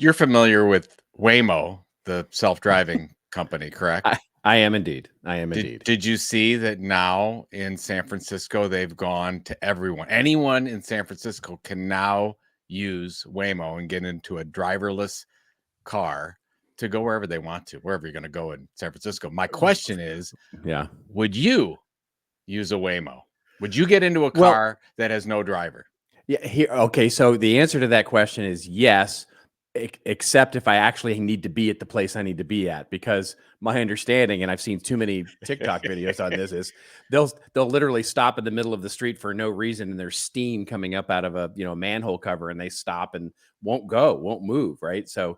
You're familiar with Waymo, the self-driving company, correct? I am indeed. I am Did indeed. did you see that now in San Francisco, they've gone to everyone. Anyone in San Francisco can now use Waymo and get into a driverless car to go wherever they want to, wherever you're gonna go in San Francisco. My question is, Yeah. would you use a Waymo? Would you get into a Well, car that has no driver? yeah. Okay. So the answer to that question is yes, except if I actually need to be at the place I need to be at, because my understanding, and I've seen too many TikTok videos on this, is they'll literally stop in the middle of the street for no reason, and there's steam coming up out of a manhole cover, and they stop and won't move. Right. So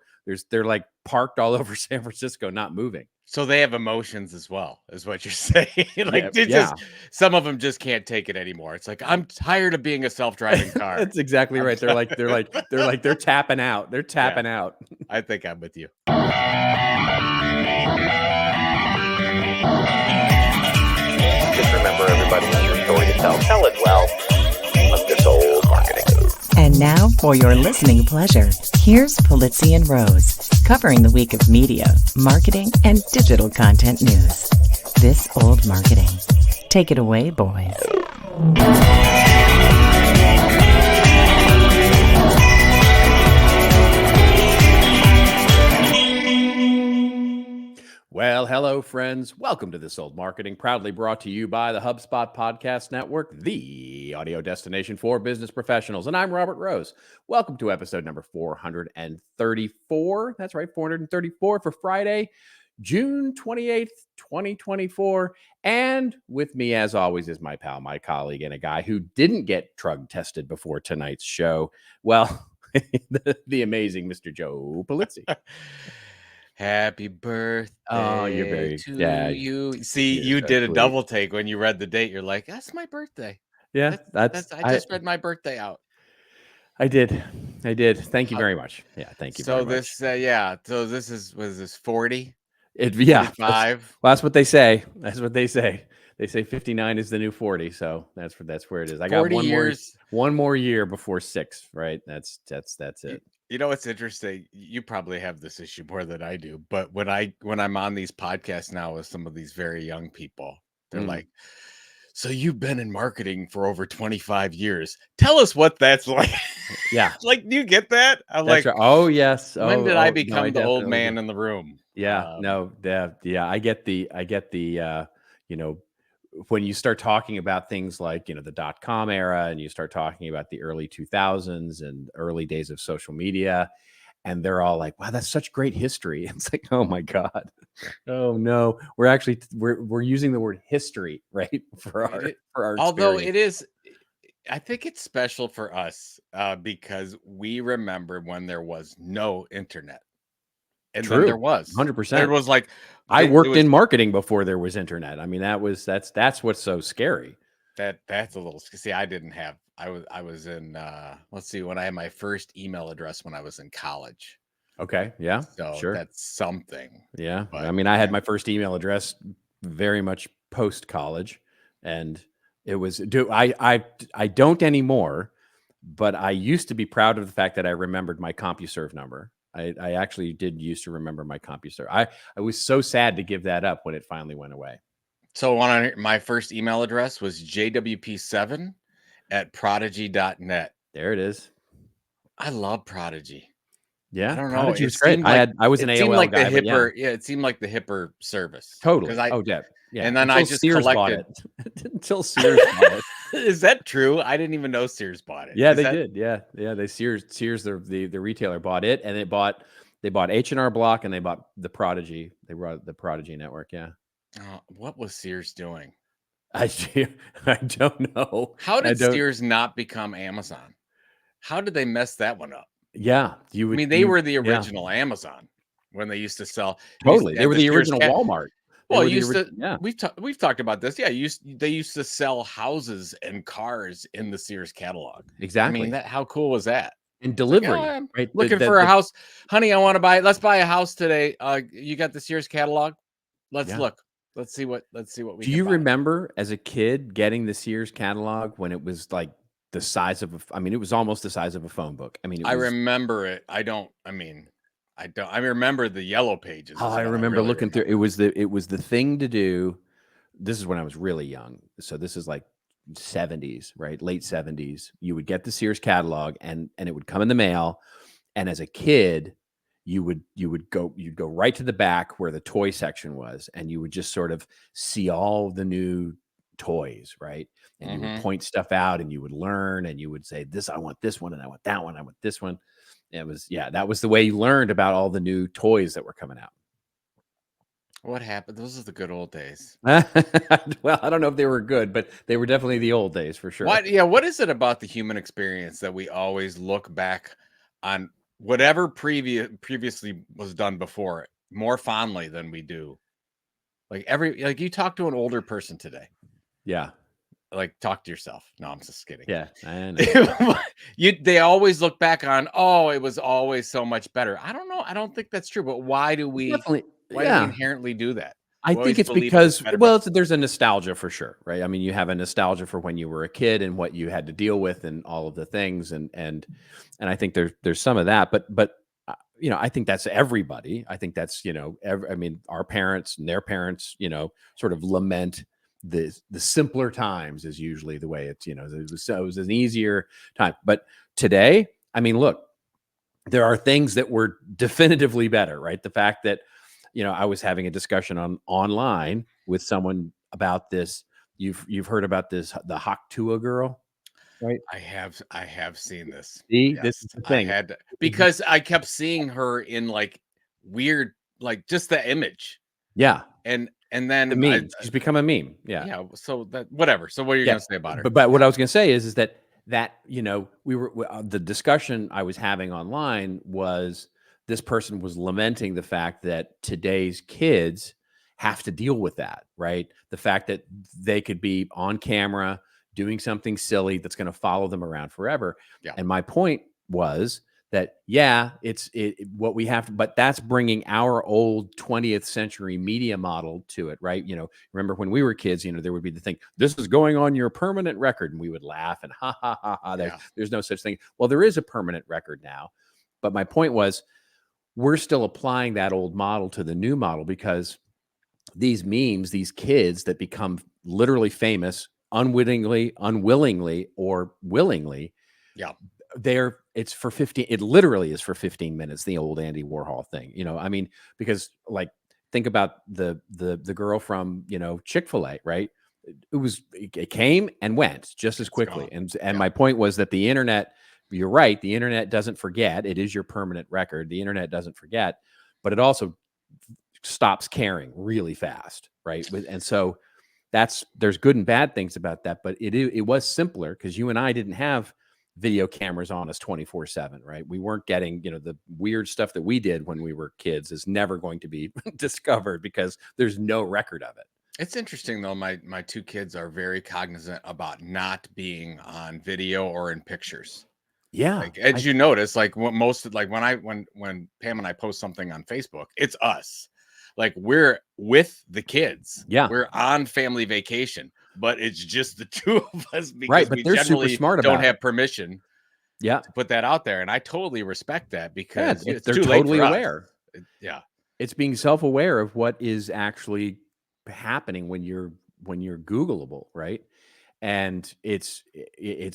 they're like parked all over San Francisco, not moving. So they have emotions as well, is what you're saying. Yeah. Like, they Yeah. some of them just can't take it anymore. It's like, I'm tired of being a self-driving car. That's exactly I'm right. They're tapping out. They're tapping out. I think I'm with you. Just remember, everybody has your story to tell. Tell it well. Of this old marketing. And now, for your listening pleasure, here's Pulizzi and Rose, covering the week of media, marketing, and digital content news. This old marketing. Take it away, boys. Well, hello, friends. Welcome to This Old Marketing, proudly brought to you by the HubSpot Podcast Network, the audio destination for business professionals. And I'm Robert Rose. Welcome to episode number 434. That's right, 434 for Friday, June 28th, 2024. And with me, as always, is my pal, my colleague, and a guy who didn't get drug tested before tonight's show. Well, the amazing Mr. Joe Pulizzi. Happy birthday. Oh, you're very to you. See, you did a double take when you read the date. You're like, that's my birthday. Yeah, I just read my birthday out. I did. Thank you very much. Yeah, thank you very much. So this was this 40? Yeah, 45? That's what they say. That's what they say. They say 59 is the new 40. So that's where it is. I got 40 years. One more year before 6, right? That's it. You know what's interesting? You probably have this issue more than I do, but when I'm on these podcasts now with some of these very young people, they're like, so you've been in marketing for over 25 years. Tell us what that's like. Yeah. Like, do you get that? I'm like, right. Oh, yes. When did I become the old man in the room? Yeah. Yeah. I get the, when you start talking about things like, the .com era, and you start talking about the early 2000s and early days of social media, and they're all like, wow, that's such great history. It's like, oh my God. Oh no. We're using the word history, right? For our although experience. it is, I think it's special for us because we remember when there was no internet. And True. then there was 100%. There was like, I worked in marketing before there was internet. I mean, that's what's so scary. That's a little, see, I didn't have, I was in, let's see, when I had my first email address when I was in college. Okay. Yeah. So sure. That's something. Yeah. But, I mean, I had my first email address very much post college, and it was, I don't anymore, but I used to be proud of the fact that I remembered my CompuServe number. I actually did used to remember my CompuServe. I was so sad to give that up when it finally went away. So my first email address was jwp7@prodigy.net. There it is. I love Prodigy. Yeah, I don't know. Prodigy was great. I was an AOL guy. The hipper, it seemed like the hipper service. Totally. Yeah. And then Until I just Sears collected. Bought it. Until Sears bought it. Is that true? I didn't even know Sears bought it. Yeah, they did. Yeah. They Sears the retailer bought it, and they bought H&R Block, and they bought the Prodigy. They brought the Prodigy network. Yeah. What was Sears doing? I don't know. How did Sears not become Amazon? How did they mess that one up? Yeah, they were the original Amazon when they used to sell. Totally, they were the original Walmart. Well, we've talked about this. Yeah, they used to sell houses and cars in the Sears catalog. Exactly. I mean, how cool was that? And delivery, right? Looking for a house, honey. I want to buy. Let's buy a house today. You got the Sears catalog? Let's look. Let's see what we. Do you remember as a kid getting the Sears catalog when it was like the size of it was almost the size of a phone book. I mean, I remember it. I don't. I mean, I don't. I remember the yellow pages. Oh, Is I what remember really looking through. It was the thing to do. This is when I was really young. So this is like 70s, right? Late 70s. You would get the Sears catalog and it would come in the mail. And as a kid, you'd go right to the back where the toy section was, and you would just sort of see all the new toys, right? And you would Mm-hmm. point stuff out and you would learn and you would say, this, I want this one, and I want that one, I want this one. It was, yeah, that was the way you learned about all the new toys that were coming out. What happened? Those are the good old days. Well, I don't know if they were good, but they were definitely the old days for sure. What? Yeah. What is it about the human experience that we always look back on whatever previously was done before it more fondly than we do? Like you talk to an older person today. Yeah. Like talk to yourself. No, I'm just kidding. Yeah. I know. They always look back on, oh, it was always so much better. I don't know. I don't think that's true. But why do we Definitely. Yeah. inherently do that? I We think always it's believe it was because, better well, before. there's a nostalgia for sure, right? I mean, you have a nostalgia for when you were a kid and what you had to deal with and all of the things, and I think there's some of that, but I think that's everybody. I think that's I mean, our parents and their parents, sort of lament the simpler times is usually the way it's it was an easier time, but today, I mean, look, there are things that were definitively better, right? The fact that, I was having a discussion online with someone about this. You've heard about this, the Haktua girl, right? I have seen this. See, this Yes. is the I thing. had because I kept seeing her in like weird, like just the image. Yeah, And the then meme. She's become a meme. Yeah. yeah, so that whatever. So what are you Yeah, gonna say about her? but what I was gonna say is that the discussion I was having online was this person was lamenting the fact that today's kids have to deal with that, right? The fact that they could be on camera doing something silly that's gonna follow them around forever. Yeah. And my point was that, yeah, what we have, but that's bringing our old 20th century media model to it, right? Remember when we were kids, there would be the thing, this is going on your permanent record, and we would laugh and ha ha ha ha. Yeah. There's no such thing. Well, there is a permanent record now, but my point was, we're still applying that old model to the new model because these memes, these kids that become literally famous unwittingly, unwillingly, or willingly, Yeah. it's for 15, it literally is for 15 minutes, the old Andy Warhol thing, I mean, because like, think about the girl from, Chick-fil-A, right? It came and went just as It's quickly. gone. And Yeah. my point was that the internet, you're right, the internet doesn't forget. It is your permanent record. The internet doesn't forget, but it also stops caring really fast, right? And so there's good and bad things about that, but it was simpler because you and I didn't have video cameras on us 24/7, right? We weren't getting, the weird stuff that we did when we were kids is never going to be discovered because there's no record of it. It's interesting though. My two kids are very cognizant about not being on video or in pictures. Yeah. Like as you notice, like what most like when Pam and I post something on Facebook, it's us. Like we're with the kids. Yeah. We're on family vacation, but it's just the two of us because Right, but we they're super generally smart don't about have it. permission Yeah. to put that out there. And I totally respect that because it's They're too late totally for us. aware. Yeah. It's being self-aware of what is actually happening when you're Googleable, right? And it's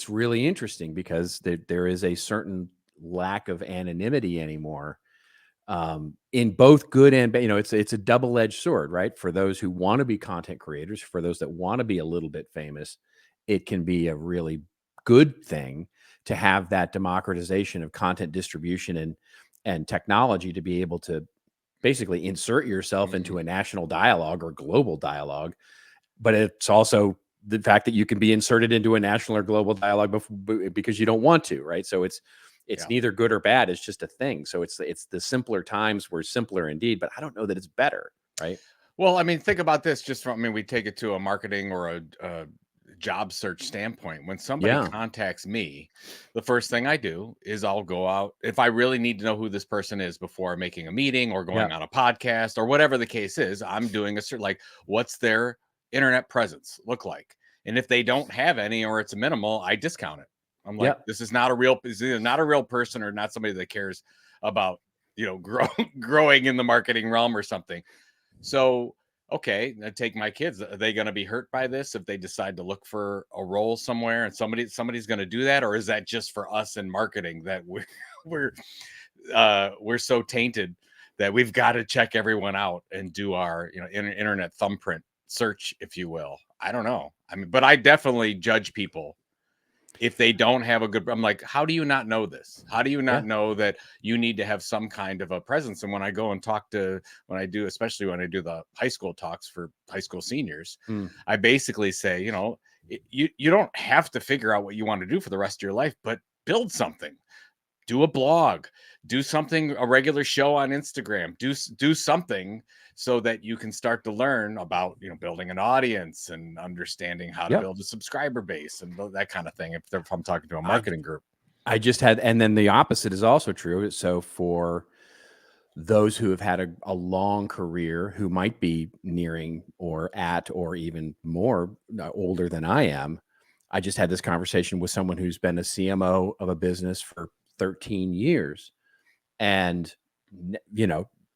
really interesting because there is a certain lack of anonymity anymore, in both good and bad. It's a double-edged sword, right? For those who want to be content creators, for those that want to be a little bit famous, it can be a really good thing to have that democratization of content distribution and technology to be able to basically insert yourself into a national dialogue or global dialogue. But it's also the fact that you can be inserted into a national or global dialogue because you don't want to, right? So it's neither good or bad. It's just a thing. So it's the simpler times were simpler indeed, but I don't know that it's better, right? Well, I mean, think about this just from, I mean, we take it to a marketing or a job search standpoint. When somebody Yeah. contacts me, the first thing I do is I'll go out if I really need to know who this person is before making a meeting or going on a podcast or whatever the case is. I'm doing like, what's their internet presence look like? And if they don't have any or it's minimal, I discount it. I'm like, this is not a real, is either not a real person or not somebody that cares about growing in the marketing realm or something. So, okay, I take my kids. Are they going to be hurt by this if they decide to look for a role somewhere and somebody's going to do that? Or is that just for us in marketing that we're so tainted that we've got to check everyone out and do our, internet thumbprint search, if you will? I don't know. I mean, but I definitely judge people if they don't have a good. I'm like, how do you not know this? How do you not know that you need to have some kind of a presence? And when I go and especially when I do the high school talks for high school seniors, I basically say, you don't have to figure out what you want to do for the rest of your life, but build something. Do a blog, do something, a regular show on Instagram, do something so that you can start to learn about, building an audience and understanding how to build a subscriber base and that kind of thing. If I'm talking to a marketing group, and then the opposite is also true. So for those who have had a long career, who might be nearing or at, or even more older than I am, I just had this conversation with someone who's been a CMO of a business for 13 years and,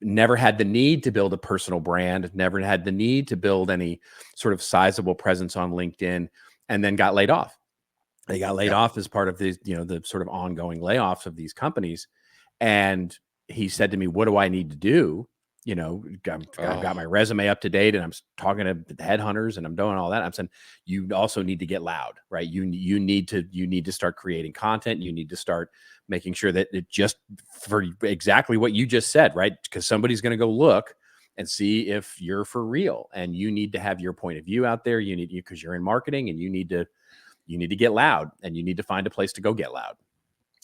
never had the need to build a personal brand, never had the need to build any sort of sizable presence on LinkedIn, and then got laid off. They got laid off as part of the, the sort of ongoing layoffs of these companies. And he said to me, what do I need to do? I've got my resume up to date and I'm talking to headhunters and I'm doing all that. I'm saying, you also need to get loud, right? You need to start creating content. You need to start making sure that it just for exactly what you just said, right? Because somebody's going to go look and see if you're for real, and you need to have your point of view out there. Because you're in marketing and you need to get loud, and you need to find a place to go get loud.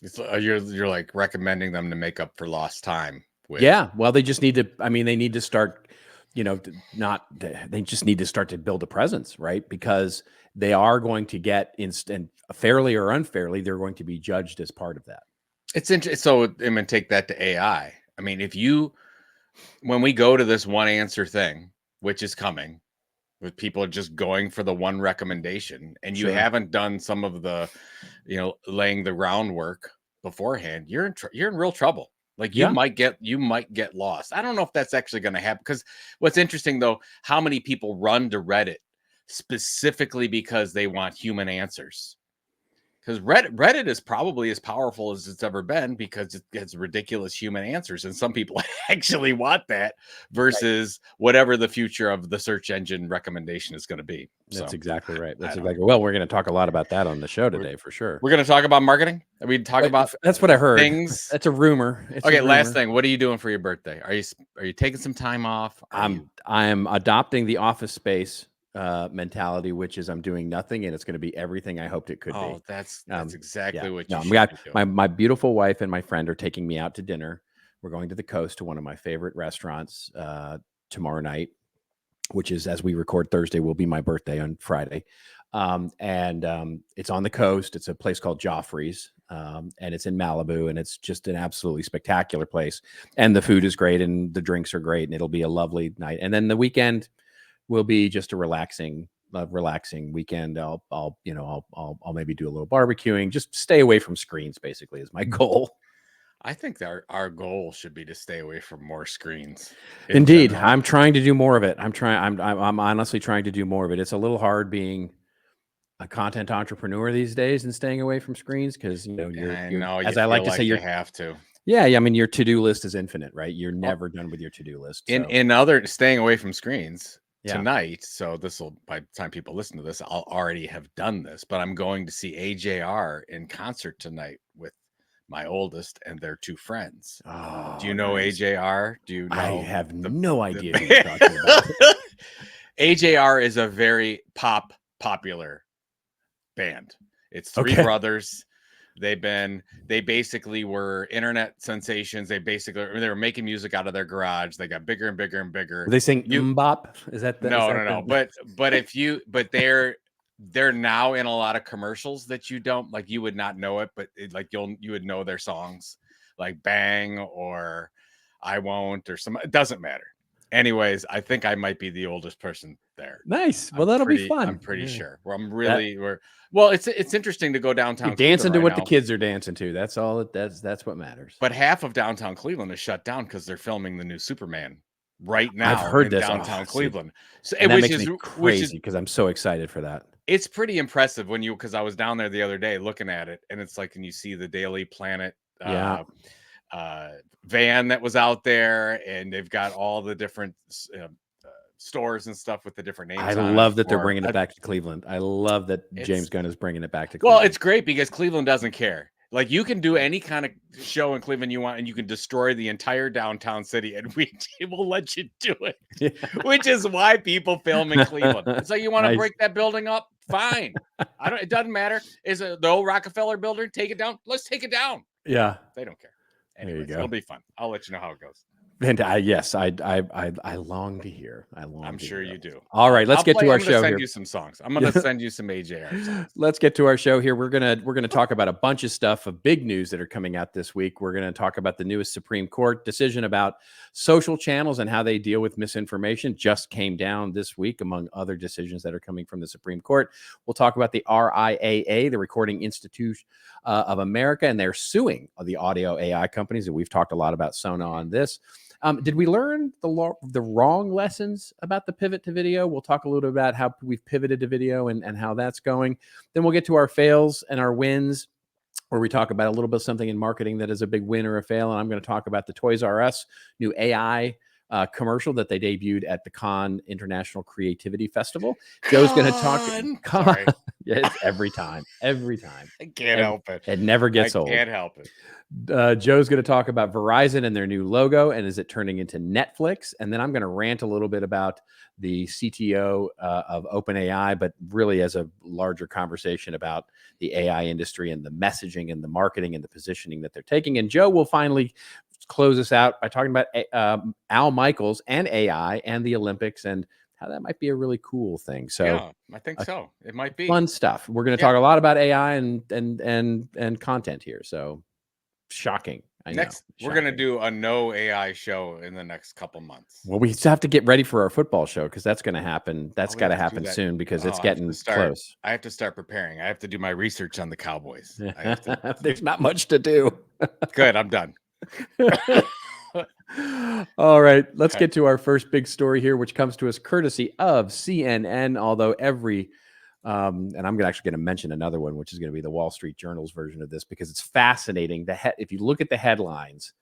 It's you're like recommending them to make up for lost time. Well, they just need to. I mean, they need to start. They just need to start to build a presence, right? Because they are going to get instant, fairly or unfairly, they're going to be judged as part of that. It's interesting. So I'm going to take that to AI. I mean, when we go to this one answer thing, which is coming, with people just going for the one recommendation, and you haven't done some of the, laying the groundwork beforehand, you're in real trouble. Like you might get lost. I don't know if that's actually going to happen, because what's interesting though, how many people run to Reddit specifically because they want human answers. Because Reddit is probably as powerful as it's ever been, because it gets ridiculous human answers, and some people actually want that versus whatever the future of the search engine recommendation is going to be. That's exactly right. Well, we're going to talk a lot about that on the show today for sure. We're going to talk about marketing. We talk about that's what I heard. Things. That's a rumor. Last thing. What are you doing for your birthday? Are you taking some time off? I'm adopting the Office Space mentality, which is I'm doing nothing and it's going to be everything I hoped it could be. Oh, that's exactly what you should do. My beautiful wife and my friend are taking me out to dinner. We're going to the coast to one of my favorite restaurants tomorrow night, which is, as we record Thursday, will be my birthday on Friday. It's on the coast. It's a place called Joffrey's, and it's in Malibu, and it's just an absolutely spectacular place. And the food is great and the drinks are great, and it'll be a lovely night. And then the weekend will be just a relaxing weekend. I'll maybe do a little barbecuing, just stay away from screens, basically, is my goal. I think our goal should be to stay away from more screens. Indeed. I'm trying to do more of it. I'm honestly trying to do more of it. It's a little hard being a content entrepreneur these days and staying away from screens, because you have to. Yeah, I mean, your to-do list is infinite, right? You're never done with your to-do list. So. In other staying away from screens tonight, so this will, by the time people listen to this, I'll already have done this, but I'm going to see AJR in concert tonight with my oldest and their two friends. Oh, do you know nice. AJR? Do you know? I have no idea who you're talking about. AJR is a very popular band. It's three brothers. They basically were internet sensations. They were making music out of their garage. They got bigger and bigger and bigger. They sing Mbop? Is that the No. But they're now in a lot of commercials that you don't like. You would not know it, but you would know their songs, like Bang or I Won't or some. It doesn't matter. Anyways, I think I might be the oldest person there. Nice. Well, that'll be I'm fun. pretty Yeah. sure. Well, it's interesting to go downtown You're dancing Cleveland to right what the now, kids are dancing to. That's all. That's what matters. but half of downtown Cleveland is shut down because they're filming the new Superman right I've now heard in this. downtown Oh, see, Cleveland. So, and that which makes is me which is crazy because I'm so excited for that. it's pretty impressive because I was down there the other day looking at it, and it's like, and you see the Daily Planet Yeah. van that was out there, and they've got all the different stores and stuff with the different names. I on love it that they're for bringing it back to Cleveland. I love that James it's Gunn is bringing it back to well, Cleveland. it's great because Cleveland doesn't care. Like, you can do any kind of show in Cleveland you want, and you can destroy the entire downtown city, and we will let you do it. Yeah. Which is why people film in Cleveland. It's like, you want to Nice. break that building up? Fine. It doesn't matter. Is it the old Rockefeller building? Take it down. Let's take it down. Yeah. They don't care. There you Anyways, go. it'll be fun. I'll let you know how it goes. And yes, I long to hear. I'm sure you do. All right, let's get to our I'm show gonna send here. you some songs. I'm gonna send you some AJR songs. Let's get to our show here. We're gonna talk about a bunch of stuff of big news that are coming out this week. We're gonna talk about the newest Supreme Court decision about social channels and how they deal with misinformation. Just came down this week, among other decisions that are coming from the Supreme Court. We'll talk about the RIAA, the Recording Institute of America, and they're suing the audio AI companies. And we've talked a lot about Suno on this. Did we learn the wrong lessons about the pivot to video? We'll talk a little bit about how we've pivoted to video and how that's going. Then we'll get to our fails and our wins, where we talk about a little bit of something in marketing that is a big win or a fail. And I'm going to talk about the Toys R Us new AI commercial that they debuted at the Cannes International Creativity Festival. Joe's going to talk. Sorry. Yes, every time. I can't help it. It never gets old. I can't help it. Joe's going to talk about Verizon and their new logo, and is it turning into Netflix? And then I'm going to rant a little bit about the CTO of OpenAI, but really as a larger conversation about the AI industry and the messaging and the marketing and the positioning that they're taking. And Joe will finally close us out by talking about Al Michaels and AI and the Olympics and how that might be a really cool thing. So yeah, I think so. It might be fun stuff. We're going to talk a lot about AI and content here. So shocking. We're going to do a no AI show in the next couple months. Well, we have to get ready for our football show because that's going to happen. That's got to happen soon because it's getting close. I have to start preparing. I have to do my research on the Cowboys. There's not much to do. Good. I'm done. All right, let's get to our first big story here, which comes to us courtesy of CNN. Although and I'm actually going to mention another one, which is going to be the Wall Street Journal's version of this because it's fascinating. If you look at the headlines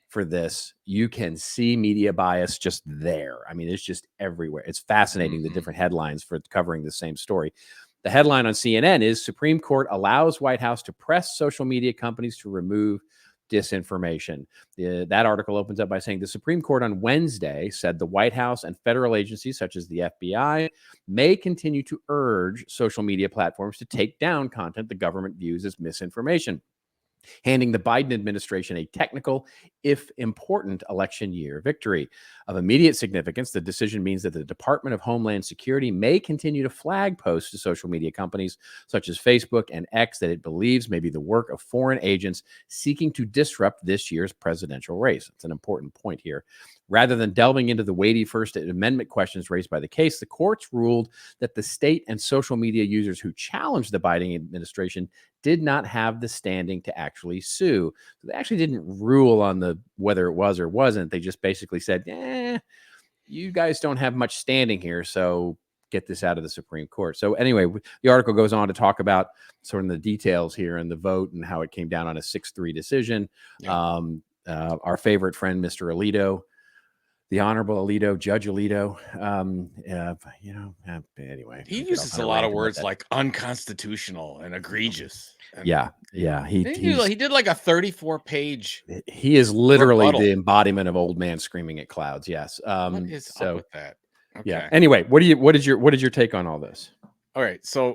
for this, you can see media bias just there. I mean, it's just everywhere. It's fascinating, the different headlines for covering the same story. The headline on CNN is Supreme Court allows White House to press social media companies to remove disinformation. That article opens up by saying the Supreme Court on Wednesday said the White House and federal agencies such as the FBI may continue to urge social media platforms to take down content the government views as misinformation, handing the Biden administration a technical, if important, election year victory. Of immediate significance, the decision means that the Department of Homeland Security may continue to flag posts to social media companies such as Facebook and X that it believes may be the work of foreign agents seeking to disrupt this year's presidential race. It's an important point here. Rather than delving into the weighty First Amendment questions raised by the case, the courts ruled that the state and social media users who challenged the Biden administration did not have the standing to actually sue. So they actually didn't rule on whether it was or wasn't. They just basically said, you guys don't have much standing here, so get this out of the Supreme Court. So anyway, the article goes on to talk about sort of the details here and the vote and how it came down on a 6-3 decision. Yeah. Our favorite friend, Mr. Alito, the Honorable Alito, Judge Alito, anyway. He uses a lot of words like unconstitutional and egregious. And he did like a 34-page. He is literally rebuttal. The embodiment of old man screaming at clouds. Yes. What is up with that? Okay. Yeah. Anyway, what is your take on all this? All right. So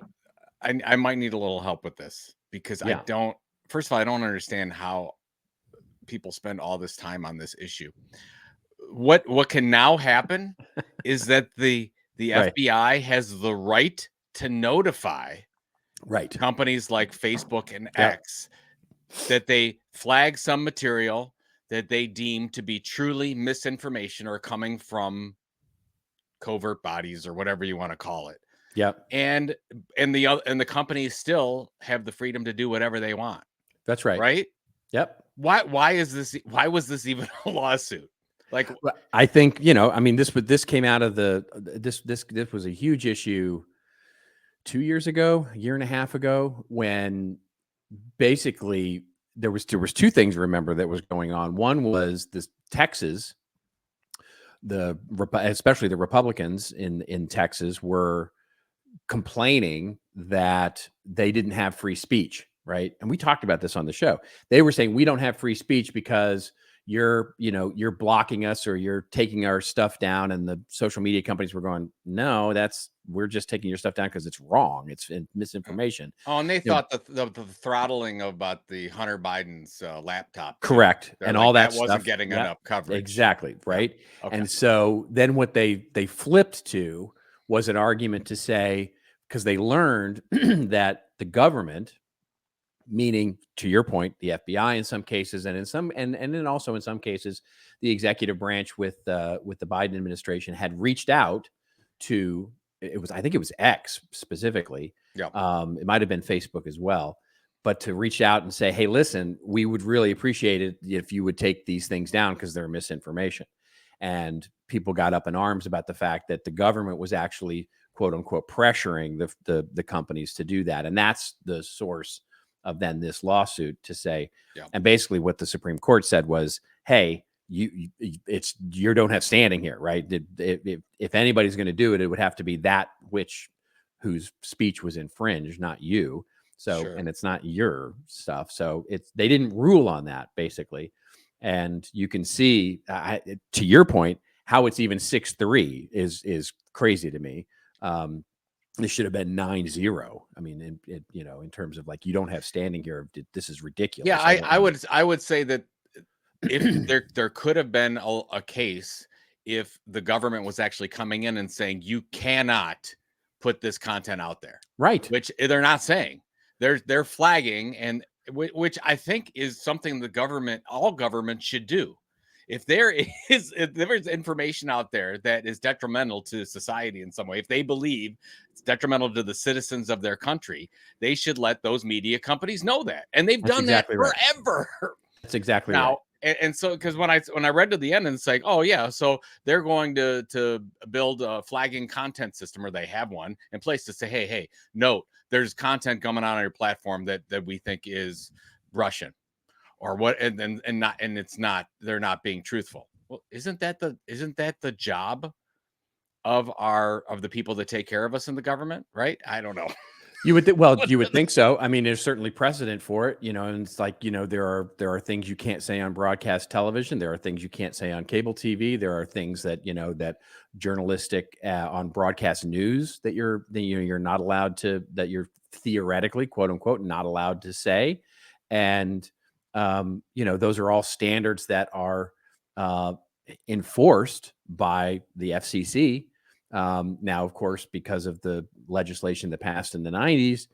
I might need a little help with this because first of all, I don't understand how people spend all this time on this issue. What can now happen is that the FBI has the right to notify companies like Facebook and X that they flag some material that they deem to be truly misinformation or coming from covert bodies or whatever you want to call it. Yep. And the companies still have the freedom to do whatever they want, That's right. right? Yep. Why was this even a lawsuit? Like, Well, I think, I mean, this came out of this was a huge issue 2 years ago, a year and a half ago, when basically there was two things, remember, that was going on. One was this Texas, especially the Republicans in Texas were complaining that they didn't have free speech, right? And we talked about this on the show. They were saying we don't have free speech because you're blocking us or you're taking our stuff down. And the social media companies were going, no, we're just taking your stuff down because it's wrong. It's misinformation. oh, and they You know, thought the throttling about the Hunter Biden's laptop, too. correct. They're And like, all that wasn't stuff getting Yep, enough coverage. exactly, right? Okay. And so then what they flipped to was an argument to say, because they learned that the government, meaning, to your point, the FBI in some cases, and then also in some cases, the executive branch with the Biden administration had reached out to, I think it was X specifically. Yeah. It might have been Facebook as well, but to reach out and say, hey, listen, we would really appreciate it if you would take these things down because they're misinformation. And people got up in arms about the fact that the government was actually, quote unquote, pressuring the companies to do that. And that's the source of then this lawsuit to say, and basically what the Supreme Court said was, hey, you don't have standing here, right? If anybody's going to do it, it would have to be that whose speech was infringed, not you. So, Sure. And it's not your stuff. So they didn't rule on that, basically. And you can see, to your point, how it's even 6-3 is crazy to me. This should have been 9-0. I mean, in terms of like, you don't have standing here. This is ridiculous. Yeah, I would say that if there could have been a case if the government was actually coming in and saying you cannot put this content out there, right? Which they're not saying. They're flagging, and which I think is something all governments should do. If there is information out there that is detrimental to society in some way, if they believe it's detrimental to the citizens of their country, they should let those media companies know that. And they've done exactly that forever. Right. That's exactly now, right. And so, because when I read to the end, and it's like, oh yeah, so they're going to build a flagging content system, or they have one in place to say, hey, note, there's content coming on your platform that we think is Russian, or what, and it's not. They're not being truthful. Well, isn't that the job of the people that take care of us in the government, right? I don't know. You would you would think so. I mean, there's certainly precedent for it, and it's like, there are things you can't say on broadcast television. There are things you can't say on cable TV. There are things that, that journalistic on broadcast news that you're not allowed to, that you're theoretically, quote unquote, not allowed to say. And, those are all standards that are enforced by the FCC. Now, of course, because of the legislation that passed in the 90s,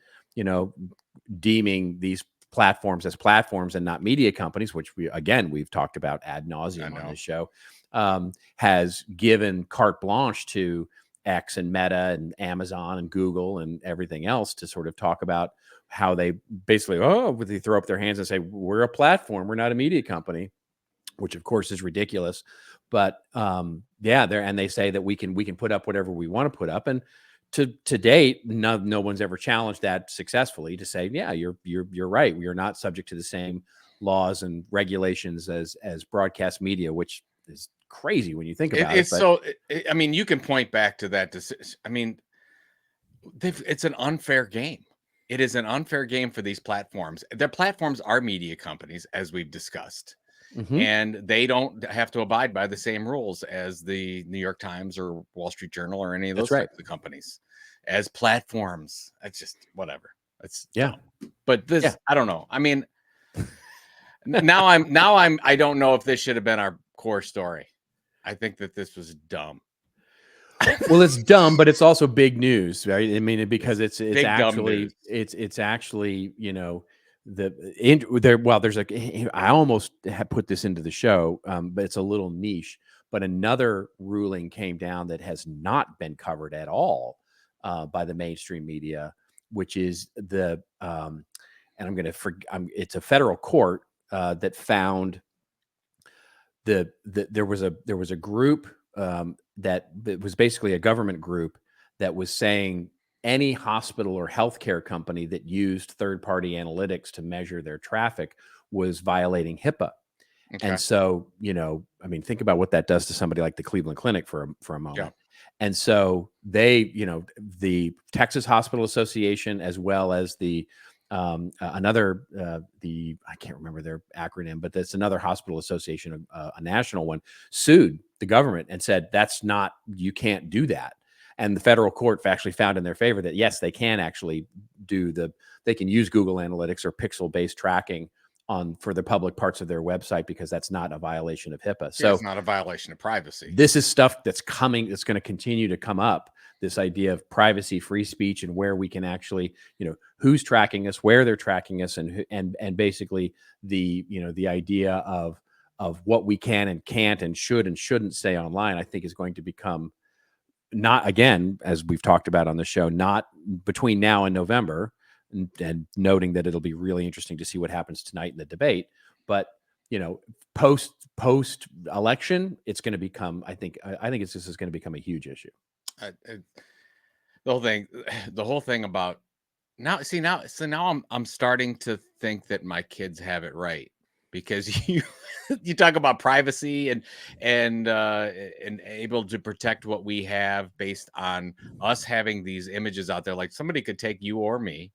deeming these platforms as platforms and not media companies, which we've talked about ad nauseum on this show, has given carte blanche to X and Meta and Amazon and Google and everything else to sort of talk about how they basically, they throw up their hands and say, we're a platform, we're not a media company, which of course is ridiculous. But they say that we can put up whatever we want to put up, and to date, no one's ever challenged that successfully to say, yeah, you're right. We are not subject to the same laws and regulations as broadcast media, which is crazy when you think about it. So, I mean, you can point back to that decision. I mean, it's an unfair game. It is an unfair game for these platforms. Their platforms are media companies, as we've discussed. Mm-hmm. And they don't have to abide by the same rules as the New York Times or Wall Street Journal or any of those types of companies as platforms. It's just whatever. It's dumb. But this, I don't know. I mean, I don't know if this should have been our core story. I think that this was dumb. Well, it's dumb, but it's also big news, right? I mean, because it's actually I almost have put this into the show, but it's a little niche. But another ruling came down that has not been covered at all by the mainstream media, which is it's a federal court that found there was a group that was basically a government group that was saying any hospital or healthcare company that used third-party analytics to measure their traffic was violating HIPAA. Okay. And so, think about what that does to somebody like the Cleveland Clinic for a moment. Yeah. And so they, the Texas Hospital Association, as well as the I can't remember their acronym, but that's another hospital association, a national one, sued the government and said, you can't do that. And the federal court actually found in their favor that yes, they can actually they can use Google Analytics or pixel-based tracking for the public parts of their website because that's not a violation of HIPAA. So it's not a violation of privacy. This is stuff that's coming, that's going to continue to come up. This idea of privacy, free speech, and where we can actually, who's tracking us, where they're tracking us, and basically the idea of what we can and can't and should and shouldn't say online, I think is going to become, not, again, as we've talked about on the show, not between now and November, and noting that it'll be really interesting to see what happens tonight in the debate. But, post election, it's going to become, I think this is going to become a huge issue. The whole thing about now I'm starting to think that my kids have it right, because you talk about privacy and able to protect what we have based on us having these images out there. Like somebody could take you or me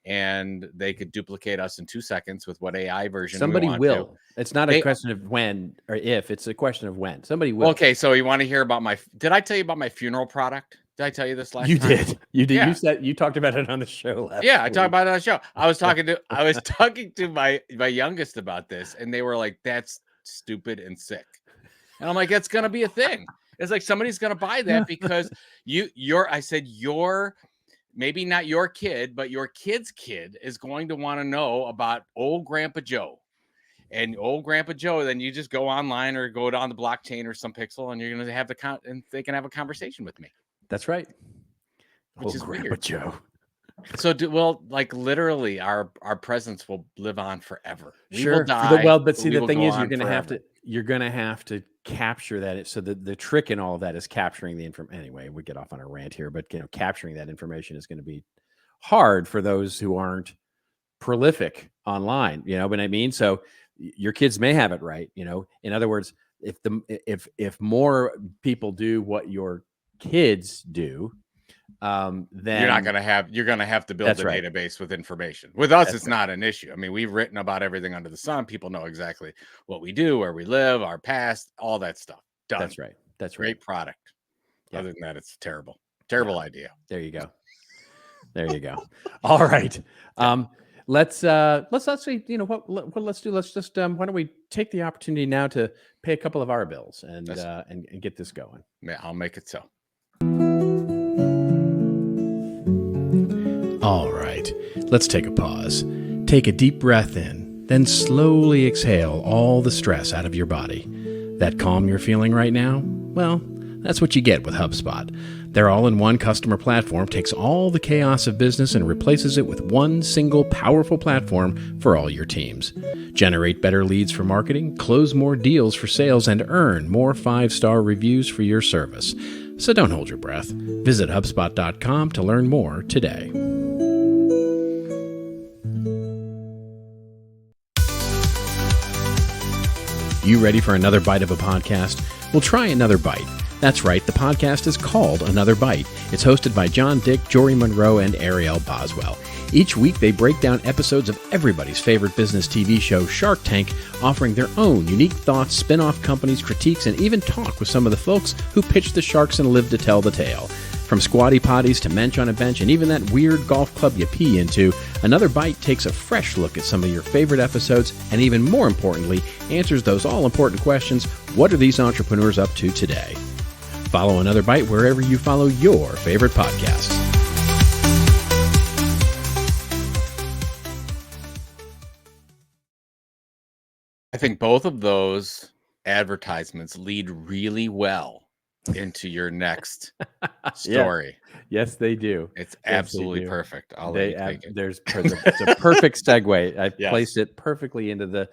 and they could duplicate us in 2 seconds with what AI version somebody we want will. to. It's not a question of when or if, it's a question of when. Somebody will. Okay, so you want to hear about did I tell you about my funeral product? Did I tell you this last time? You did. Yeah. You talked about it on the show last Yeah, I week. talked about it on the show. I was talking to my youngest about this, and they were like, "That's stupid and sick." And I'm like, "It's gonna be a thing. It's like somebody's gonna buy that because you're maybe not your kid, but your kid's kid is going to want to know about old Grandpa Joe. And old Grandpa Joe, then you just go online or go down the blockchain or some pixel, and you're going to have and they can have a conversation with me." That's right. Which is Grandpa weird. Joe. So literally our presence will live on forever. We Sure. will die, but see, the thing is, you're going to have to capture that. So the trick in all of that is capturing the information. Anyway, we get off on a rant here, but capturing that information is going to be hard for those who aren't prolific online. You know what I mean? So your kids may have it right. In other words, if more people do what your kids do, then you're going to have to build a database with information. With us, it's not an issue. I mean, we've written about everything under the sun. People know exactly what we do, where we live, our past, all that stuff. Done. That's right. Great product. Yeah. Other than that, it's terrible idea. There you go. All right. Let's see, what let's do. Let's just, why don't we take the opportunity now to pay a couple of our bills and get this going. Yeah, I'll make it so. All right, let's take a pause. Take a deep breath in, then slowly exhale all the stress out of your body. That calm you're feeling right now? Well, that's what you get with HubSpot. Their all-in-one customer platform takes all the chaos of business and replaces it with one single powerful platform for all your teams. Generate better leads for marketing, close more deals for sales, and earn more 5-star reviews for your service. So don't hold your breath. Visit HubSpot.com to learn more today. You ready for another bite of a podcast? Well, try Another Bite. That's right, the podcast is called Another Bite. It's hosted by John Dick, Jory Monroe, and Ariel Boswell. Each week, they break down episodes of everybody's favorite business TV show, Shark Tank, offering their own unique thoughts, spin-off companies, critiques, and even talk with some of the folks who pitch the sharks and live to tell the tale. From squatty potties to mensch on a bench and even that weird golf club you pee into, Another Bite takes a fresh look at some of your favorite episodes and even more importantly, answers those all-important questions, what are these entrepreneurs up to today? Follow Another Bite wherever you follow your favorite podcasts. I think both of those advertisements lead really well into your next story. Yes, they do. It's Yes, they absolutely do. perfect. I'll let you take it. It's a perfect segue. I Yes. placed it perfectly into the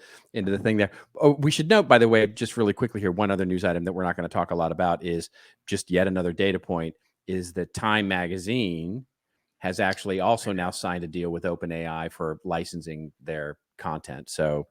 thing there. Oh, we should note, by the way, just really quickly here, one other news item that we're not going to talk a lot about is just yet another data point is that Time Magazine has actually also now signed a deal with OpenAI for licensing their content. So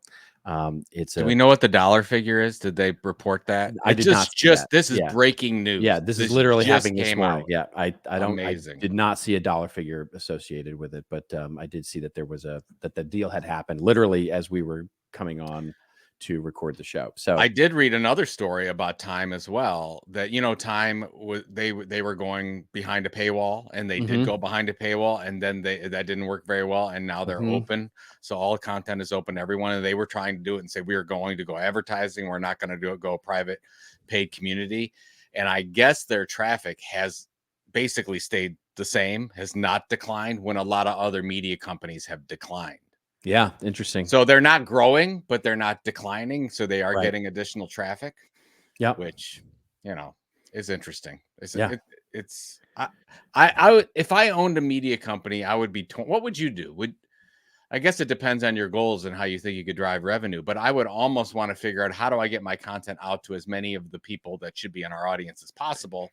it's Do we know what the dollar figure is? Did they report that? I It did not see that. this is Yeah. breaking news. Yeah, this is This literally just happening this came morning. out. Yeah, I Amazing. did not see a dollar figure associated with it, but I did see that there was that the deal had happened literally as we were coming on to record the show. So I did read another story about Time as well. That Time was they were going behind a paywall, and they did go behind a paywall, and then that didn't work very well, and now they're open. So all content is open to everyone, and they were trying to do it and say we are going to go advertising. We're not going to go private paid community, and I guess their traffic has basically stayed the same, has not declined when a lot of other media companies have declined. yeah, interesting. So they're not growing, but they're not declining. So they are Right. getting additional traffic, Yeah, which, is interesting. Yeah. I would, if I owned a media company, I would be, what would you do? I guess it depends on your goals and how you think you could drive revenue, but I would almost want to figure out how do I get my content out to as many of the people that should be in our audience as possible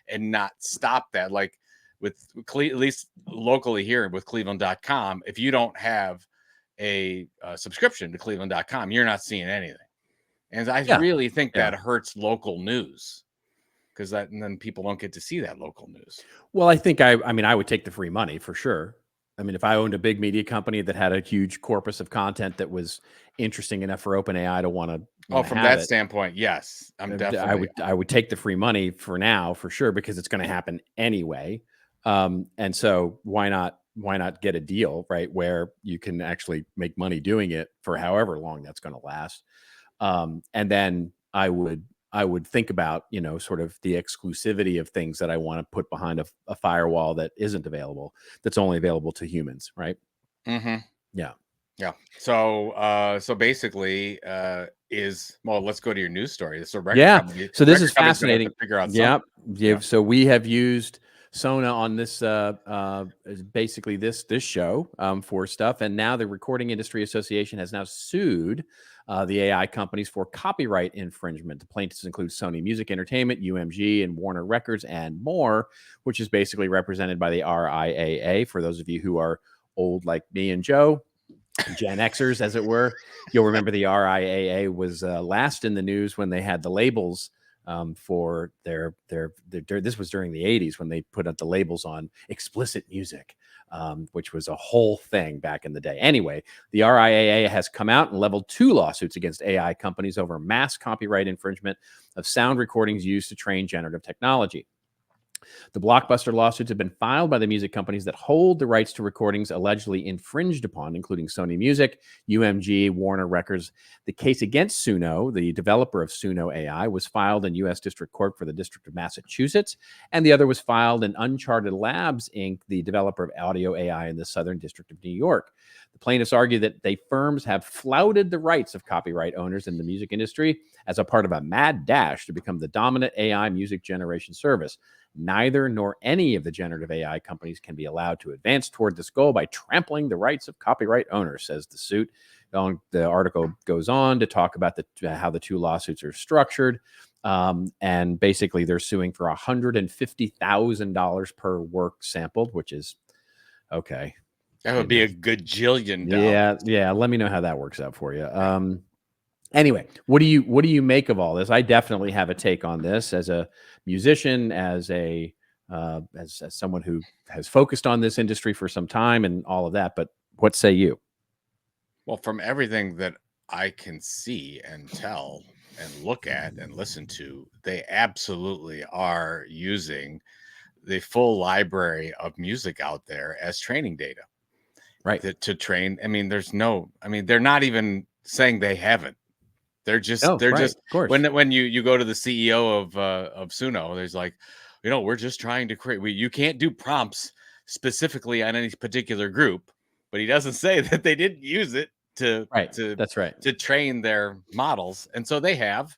and not stop that. Like with at least locally here with Cleveland.com, if you don't have a subscription to Cleveland.com, you're not seeing anything. And I really think that hurts local news because then people don't get to see that local news. Well, I think I mean, I would take the free money for sure. I mean, if I owned a big media company that had a huge corpus of content that was interesting enough for OpenAI to want to, from that standpoint, yes, I'm definitely. I would take the free money for now for sure because it's going to happen anyway. And so why not get a deal, right, where you can actually make money doing it for however long that's going to last. And then I would think about, sort of the exclusivity of things that I want to put behind a firewall that isn't available, that's only available to humans, right? Yeah. Yeah. So basically, let's go to your news story. This is a record company. So this Record is company's gonna have fascinating. to figure out Yeah. something. So we have used Sona on this basically this show for stuff, and now the Recording Industry Association has now sued the AI companies for copyright infringement. The plaintiffs include Sony Music Entertainment, UMG, and Warner Records, and more, which is basically represented by the RIAA. For those of you who are old like me and Joe, Gen Xers, as it were, you'll remember the RIAA was last in the news when they had the labels for their. This was during the 80s when they put up the labels on explicit music, which was a whole thing back in the day. Anyway, the RIAA has come out and leveled 2 lawsuits against AI companies over mass copyright infringement of sound recordings used to train generative technology. The blockbuster lawsuits have been filed by the music companies that hold the rights to recordings allegedly infringed upon, including Sony Music, UMG, Warner Records. The case against Suno, the developer of Suno AI, was filed in U.S. District Court for the District of Massachusetts, and the other was filed in Uncharted Labs, Inc., the developer of audio AI in the Southern District of New York. The plaintiffs argue that they firms have flouted the rights of copyright owners in the music industry as a part of a mad dash to become the dominant AI music generation service. Neither nor any of the generative AI companies can be allowed to advance toward this goal by trampling the rights of copyright owners, says the suit. The article goes on to talk about how the 2 lawsuits are structured. And basically, they're suing for $150,000 per work sampled, which is okay. That would be a gajillion dollars. Yeah. Let me know how that works out for you. Anyway, what do you make of all this? I definitely have a take on this as a musician, as someone who has focused on this industry for some time and all of that. But what say you? Well, from everything that I can see and tell and look at and listen to, they absolutely are using the full library of music out there as training data. Right. To train. I mean, they're not even saying they haven't. They're just, of course. When you go to the CEO of Suno, there's like, we're just trying to create. You can't do prompts specifically on any particular group, but he doesn't say that they didn't use it. to That's right. to train their models. And so they have,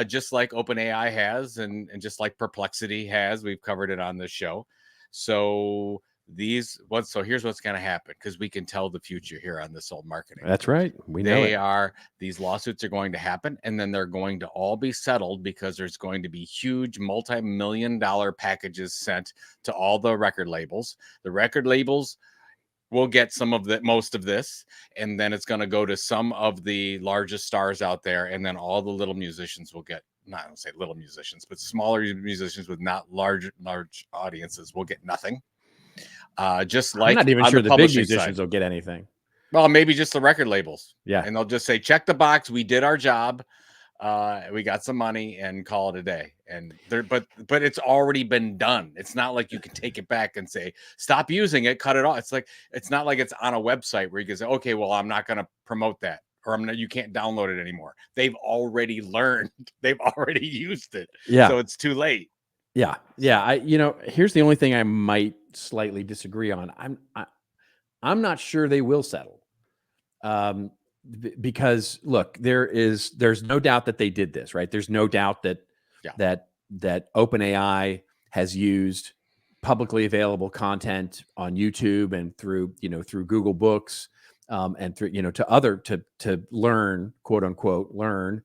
just like OpenAI has, and just like Perplexity has. We've covered it on this show. So here's what's going to happen, because we can tell the future here on This Old Marketing. That's right. We know it. These lawsuits are going to happen, and then they're going to all be settled, because there's going to be huge multi-million-dollar packages sent to all the record labels. The record labels will get most of this, and then it's going to go to some of the largest stars out there, and then all the little musicians will get, not I don't say little musicians, but smaller musicians with not large audiences will get nothing. Just like I'm not even on sure the the big publishing musicians side. will get anything. Well, maybe just the record labels. Yeah. And they'll just say, check the box. We did our job. We got some money, and call it a day. And but it's already been done. It's not like you can take it back and say, stop using it, cut it off. It's not like it's on a website where you can say, okay, well, I'm not going to promote that, or you can't download it anymore. They've already learned. They've already used it. Yeah. So it's too late. Yeah. Here's the only thing I might slightly disagree on. I'm not sure they will settle. Because look, there's no doubt that they did this, right? There's no doubt that OpenAI has used publicly available content on YouTube and through Google Books, and through, to learn, quote unquote, learn.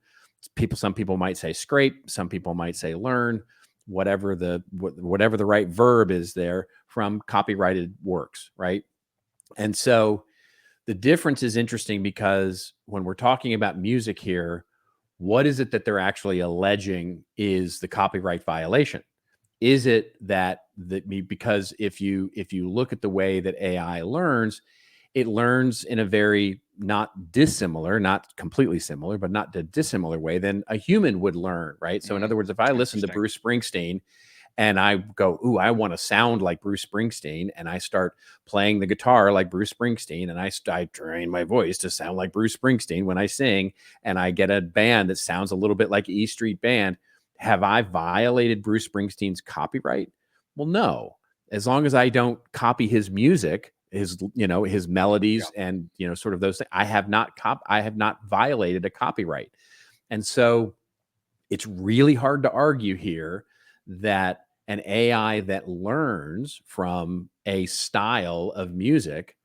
Some people might say scrape, some people might say learn, whatever the right verb is there, from copyrighted works, right? And so the difference is interesting, because when we're talking about music here, what is it that they're actually alleging is the copyright violation? Is it because if you look at the way that AI learns, it learns in a very not completely similar, but not a dissimilar way than a human would learn, right? So in other words, if I listen to Bruce Springsteen and I go, ooh, I want to sound like Bruce Springsteen, and I start playing the guitar like Bruce Springsteen, and I train my voice to sound like Bruce Springsteen when I sing, and I get a band that sounds a little bit like E Street Band. Have I violated Bruce Springsteen's copyright? Well, no. As long as I don't copy his music, his melodies, and sort of those things, I have not violated a copyright. And so it's really hard to argue here that an AI that learns from a style of music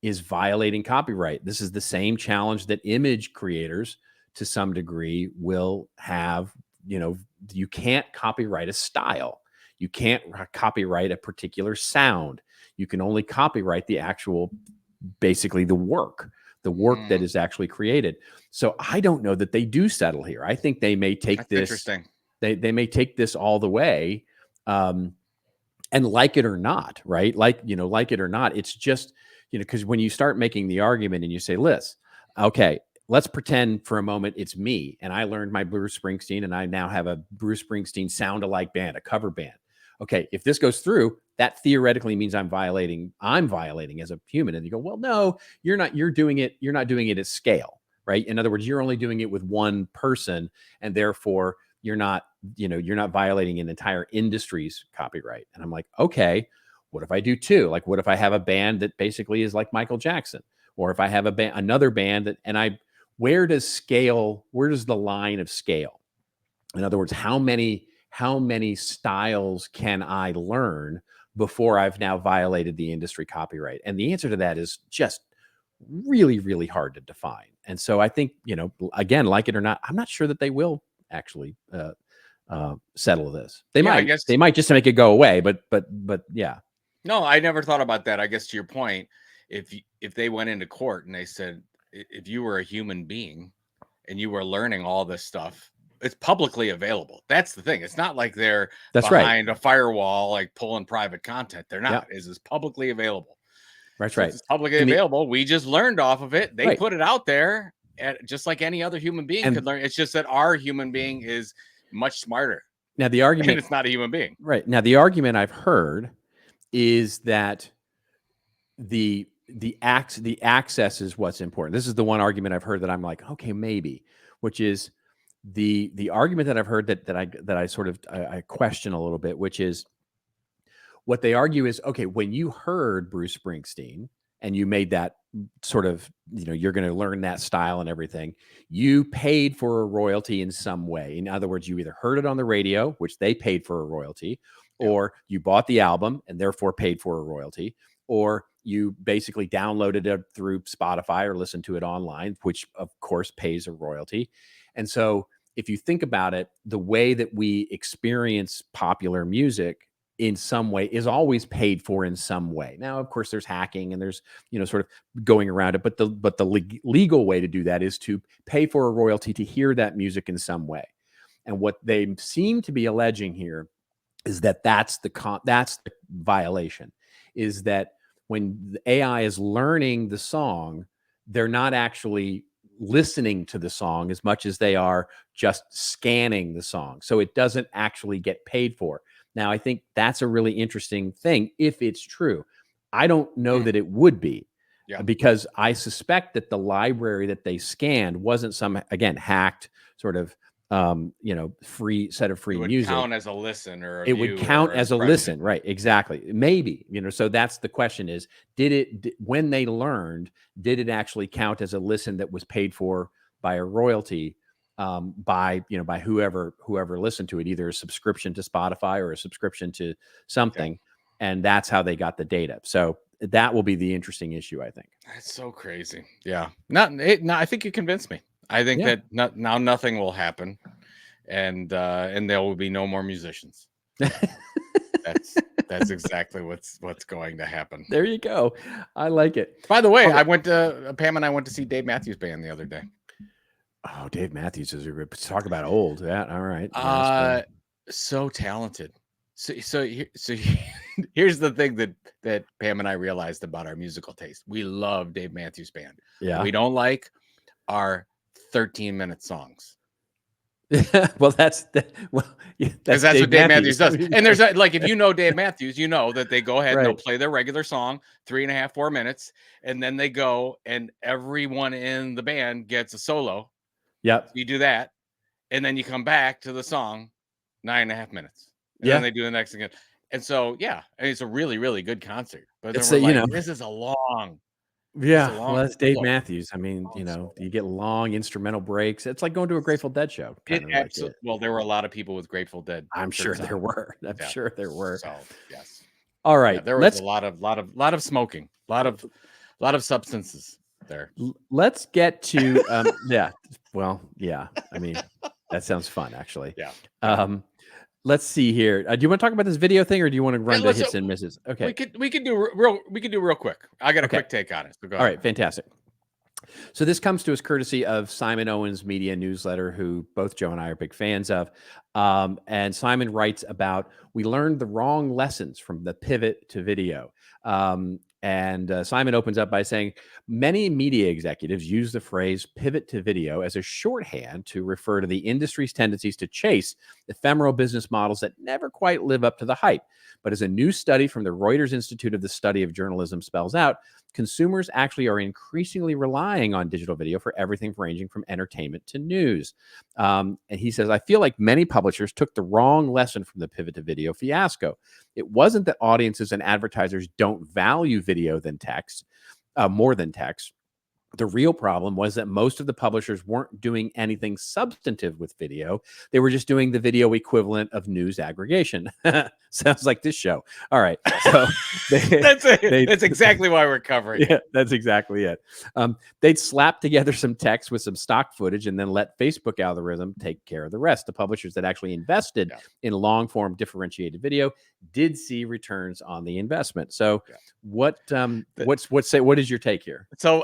is violating copyright. This is the same challenge that image creators, to some degree, will have. You can't copyright a style. You can't copyright a particular sound. You can only copyright the actual, basically the work that is actually created. So I don't know that they do settle here. I think they may take this. Interesting. They may take this all the way, and like it or not, right? Like it or not, it's just, because when you start making the argument and you say, let's pretend for a moment it's me, and I learned my Bruce Springsteen, and I now have a Bruce Springsteen sound-alike band, a cover band. Okay, if this goes through, that theoretically means I'm violating as a human. And you go, well, no, you're not. You're not doing it at scale, right? In other words, you're only doing it with one person, and therefore you're not violating an entire industry's copyright. And I'm like, okay, what if I do two? Like, what if I have a band that basically is like Michael Jackson, or if I have another band where does the line of scale? In other words, how many styles can I learn before I've now violated the industry copyright? And the answer to that is just really, really hard to define. And so I think, again, like it or not, I'm not sure that they will actually settle this. They might. They might just make it go away. But yeah. No, I never thought about that. I guess to your point, if they went into court and they said, if you were a human being and you were learning all this stuff, it's publicly available. That's the thing. It's not like they're behind a firewall, like pulling private content. They're not. It's publicly available. That's right. It's publicly available. We just learned off of it. They put it out there, just like any other human being could learn. It's just that our human being is much smarter. Now the argument, and it's not a human being. Right. Now the argument I've heard is that the access is what's important. This is the one argument I've heard that I'm like, okay, maybe, which is the argument that I've heard that I sort of I question a little bit, which is what they argue is, okay, when you heard Bruce Springsteen and you made that sort of, you're going to learn that style and everything, you paid for a royalty in some way. In other words, you either heard it on the radio, which they paid for a royalty, or you bought the album and therefore paid for a royalty, or you basically downloaded it through Spotify or listened to it online, which of course pays a royalty. And so if you think about it, the way that we experience popular music in some way is always paid for in some way. Now, of course, there's hacking and there's, sort of going around it, but the legal way to do that is to pay for a royalty to hear that music in some way. And what they seem to be alleging here is that that's the violation, is that when the AI is learning the song, they're not actually listening to the song as much as they are just scanning the song. So it doesn't actually get paid for. Now, I think that's a really interesting thing if it's true. I don't know that it would be, because I suspect that the library that they scanned wasn't some, again, hacked sort of free set of free music. It would count as a listen or it would count as a listen, right? Exactly. Maybe, so that's the question: is when they learned, did it actually count as a listen that was paid for by a royalty, by whoever listened to it, either a subscription to Spotify or a subscription to something, and that's how they got the data. So that will be the interesting issue, I think. That's so crazy. Yeah. I think you convinced me. I think that now nothing will happen, and there will be no more musicians. That's exactly what's going to happen. There you go. I like it. By the way, Pam and I went to see Dave Matthews Band the other day. Oh, Dave Matthews is talk about old. Yeah. All right. So talented. So here's the thing that Pam and I realized about our musical taste. We love Dave Matthews Band. Yeah. What we don't like our 13-minute songs. Well, that's what Dave Matthews does. And there's like, if you know Dave Matthews, you know that they go ahead and they'll play their regular song, 3.5, 4 minutes, and then they go and everyone in the band gets a solo. Yep. So you do that, and then you come back to the song, 9.5 minutes. And then they do the next again. And so, it's a really, really good concert. But then we're like, this is a long. Well, that's Dave Matthews. I mean, you get long instrumental breaks. It's like going to a Grateful Dead show. Well, there were a lot of people with Grateful Dead. I'm sure there were. Sure there were. So, yes. All right. There was a lot of smoking, a lot of substances there. Let's get to Well, yeah. I mean, that sounds fun, actually. Yeah. Let's see here. Do you want to talk about this video thing, or do you want to run to hits and misses? Okay. We could do real quick. I got a quick take on it. So go ahead. All right, fantastic. So this comes to us courtesy of Simon Owen's media newsletter, who both Joe and I are big fans of. And Simon writes about, we learned the wrong lessons from the pivot to video. And Simon opens up by saying, many media executives use the phrase pivot to video as a shorthand to refer to the industry's tendencies to chase ephemeral business models that never quite live up to the hype. But as a new study from the Reuters Institute of the Study of Journalism spells out, consumers actually are increasingly relying on digital video for everything ranging from entertainment to news. And he says, I feel like many publishers took the wrong lesson from the pivot to video fiasco. It wasn't that audiences and advertisers don't value video than text, more than text. The real problem was that most of the publishers weren't doing anything substantive with video. They were just doing the video equivalent of news aggregation. Sounds like this show. All right. So that's exactly why we're covering it. Yeah, that's exactly it. They'd slap together some text with some stock footage and then let Facebook algorithm take care of the rest. The publishers that actually invested in long form differentiated video did see returns on the investment. So what is your take here? So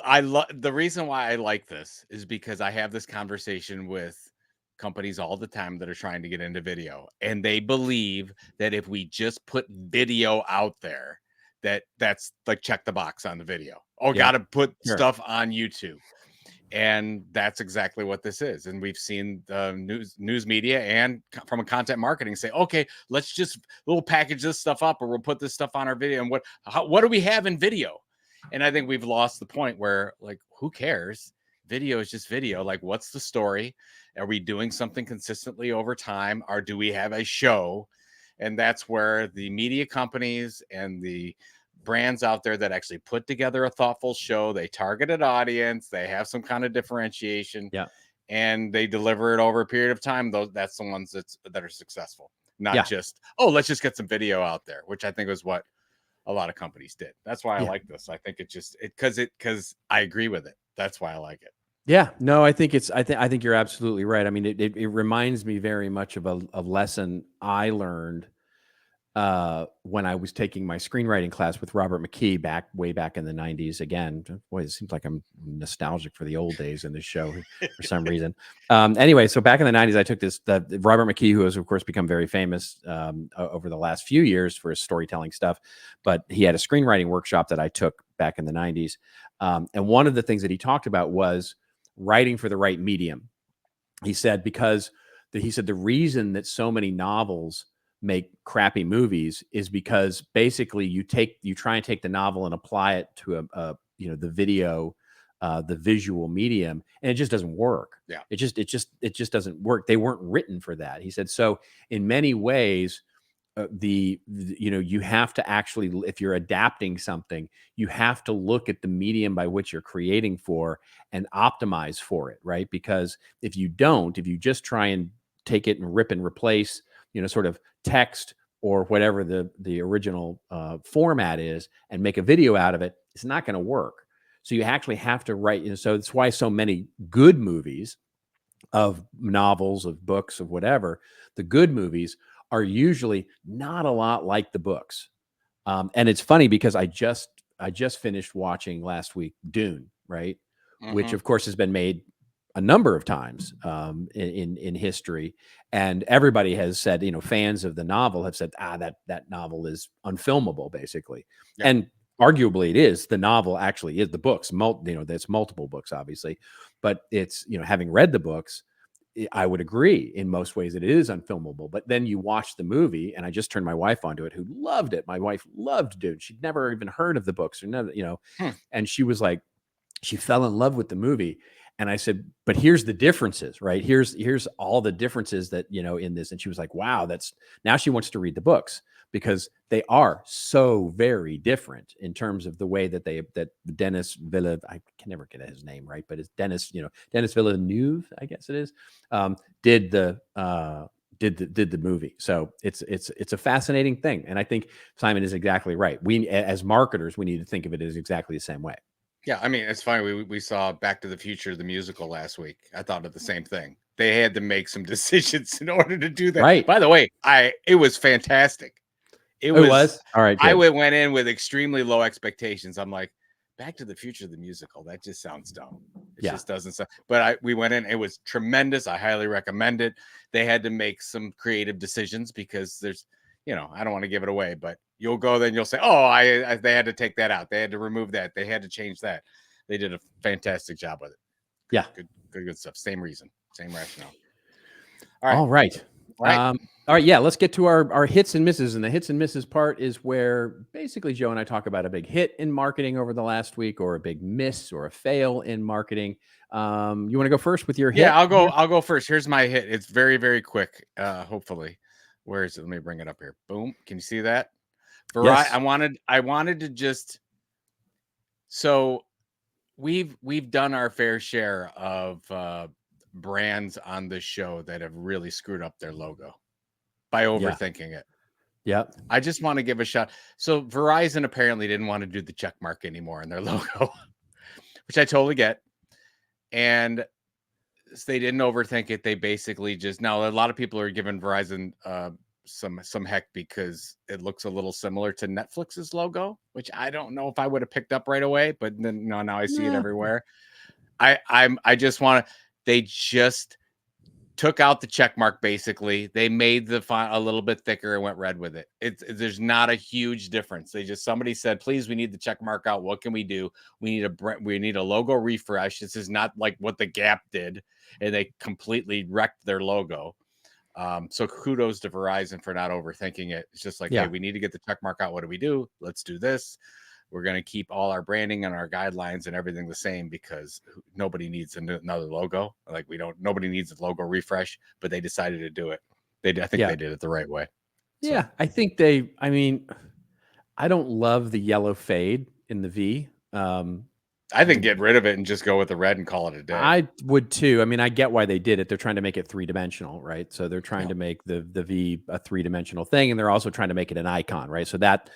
the reason why I like this is because I have this conversation with companies all the time that are trying to get into video, and they believe that if we just put video out there, that's like check the box on the video. Got to put stuff on YouTube. And that's exactly what this is. And we've seen the news media and from a content marketing say, okay, we'll package this stuff up, or we'll put this stuff on our video. And what do we have in video? And I think we've lost the point where, like, who cares? Video is just video. Like, what's the story? Are we doing something consistently over time? Or do we have a show? And that's where the media companies and the brands out there that actually put together a thoughtful show. They target an audience. They have some kind of differentiation. Yeah. And they deliver it over a period of time. That's the ones that are successful. Not Yeah. just, oh, let's just get some video out there, which I think was what a lot of companies did. That's why I like this. I think because I agree with it. That's why I like it. Yeah, no, I think you're absolutely right. I mean, it reminds me very much of a lesson I learned when I was taking my screenwriting class with Robert McKee way back in the 90s. Again, boy, it seems like I'm nostalgic for the old days in this show for some reason. Anyway, so back in the 90s, I took the Robert McKee, who has, of course, become very famous over the last few years for his storytelling stuff. But he had a screenwriting workshop that I took back in the 90s. And one of the things that he talked about was writing for the right medium. He said, the reason that so many novels make crappy movies is because basically you try and take the novel and apply it to the video, the visual medium, and it just doesn't work. Yeah. It just doesn't work. They weren't written for that. He said, so in many ways, you have to actually, if you're adapting something, you have to look at the medium by which you're creating for and optimize for it, right? Because if you just try and take it and rip and replace, sort of text or whatever the original format is and make a video out of it, it's not going to work. So you actually have to write. So that's why so many good movies, of novels, of books, of whatever, the good movies are usually not a lot like the books. And it's funny because I just finished watching last week Dune, right? Mm-hmm. Which of course has been made a number of times in history, and everybody has said, fans of the novel have said, that novel is unfilmable, basically. Yeah. And arguably it is. The novel actually is. The books, there's multiple books, obviously, but it's, having read the books, I would agree in most ways that it is unfilmable. But then you watch the movie, and I just turned my wife onto it, who loved it. My wife loved Dune. She'd never even heard of the books or never, and she was like, she fell in love with the movie. And I said, but here's the differences, right? Here's all the differences that, in this. And she was like, wow, now she wants to read the books because they are so very different in terms of the way that Denis Villeneuve, I can never get his name right, but it's Denis Villeneuve, I guess it is, did the movie. So it's a fascinating thing. And I think Simon is exactly right. We, as marketers, we need to think of it as exactly the same way. Yeah, I mean, it's funny. We saw Back to the Future, the musical, last week. I thought of the same thing. They had to make some decisions in order to do that. Right. By the way, it was fantastic. It was all right. Good. I went in with extremely low expectations. I'm like, Back to the Future, the musical. That just sounds dumb. It just doesn't sound. But we went in. It was tremendous. I highly recommend it. They had to make some creative decisions because there's, I don't want to give it away, but you'll go then you'll say, oh, they had to take that out. They had to remove that. They had to change that. They did a fantastic job with it. Yeah. Good stuff. Same reason, same rationale. All right. All right. Yeah. Let's get to our hits and misses. And the hits and misses part is where basically Joe and I talk about a big hit in marketing over the last week or a big miss or a fail in marketing. You want to go first with your hit? Yeah, I'll go first. Here's my hit. It's very, very quick. Hopefully. Where is it? Let me bring it up here. Boom. Can you see that? Yes. I wanted to just, so we've done our fair share of brands on this show that have really screwed up their logo by overthinking it. Yep. I just want to give a shout. So Verizon apparently didn't want to do the check mark anymore in their logo, which I totally get. And they didn't overthink it. They basically just, now a lot of people are giving Verizon some heck because it looks a little similar to Netflix's logo, which I don't know if I would have picked up right away, but then now I see it everywhere. I just want to, they just took out the check mark. Basically, they made the font a little bit thicker and went red with it. There's not a huge difference. Somebody said, please, we need the check mark out. What can we do? We need a logo refresh. This is not like what the Gap did, and they completely wrecked their logo. So kudos to Verizon for not overthinking it. It's just like, hey, we need to get the check mark out. What do we do? Let's do this. We're going to keep all our branding and our guidelines and everything the same because nobody needs another logo. Like nobody needs a logo refresh, but they decided to do it. I think they did it the right way. Yeah. So. I think I don't love the yellow fade in the V. I think get rid of it and just go with the red and call it a day. I would too. I mean, I get why they did it. They're trying to make it 3-dimensional, right? So they're trying Yeah. to make the V a 3-dimensional thing, and they're also trying to make it an icon, right? So that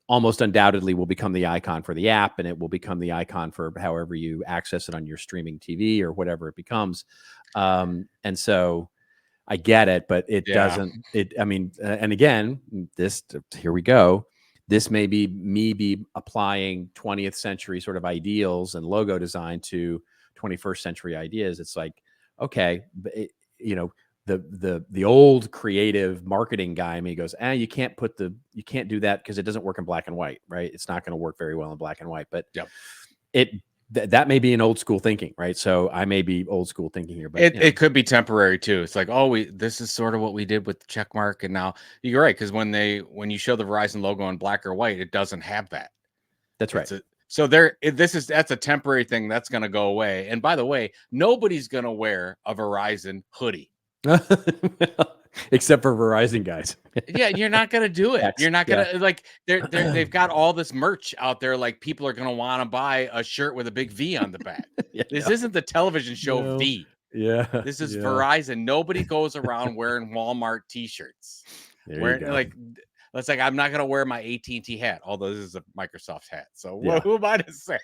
almost undoubtedly will become the icon for the app, and it will become the icon for however you access it on your streaming TV or whatever it becomes. And so I get it, but it Yeah. doesn't. I mean, and again, here we go. This may be me applying 20th century sort of ideals and logo design to 21st century ideas. It's like, okay, the old creative marketing guy, he goes, you can't do that because it doesn't work in black and white, right? It's not going to work very well in black and white, but Yep. that may be an old school thinking, right? So I may be old school thinking here, but it could be temporary too. It's like, this is sort of what we did with the check mark, and now you're right, because when you show the Verizon logo in black or white, it doesn't have that. That's right. That's a temporary thing that's going to go away. And by the way, nobody's going to wear a Verizon hoodie. Except for Verizon guys. Yeah, you're not gonna do it. You're not gonna like they've got all this merch out there. Like people are gonna want to buy a shirt with a big V on the back. This isn't the television show V. Yeah, this is Verizon. Nobody goes around wearing Walmart T-shirts. It's like I'm not gonna wear my AT&T hat, although this is a Microsoft hat. So who am I to say?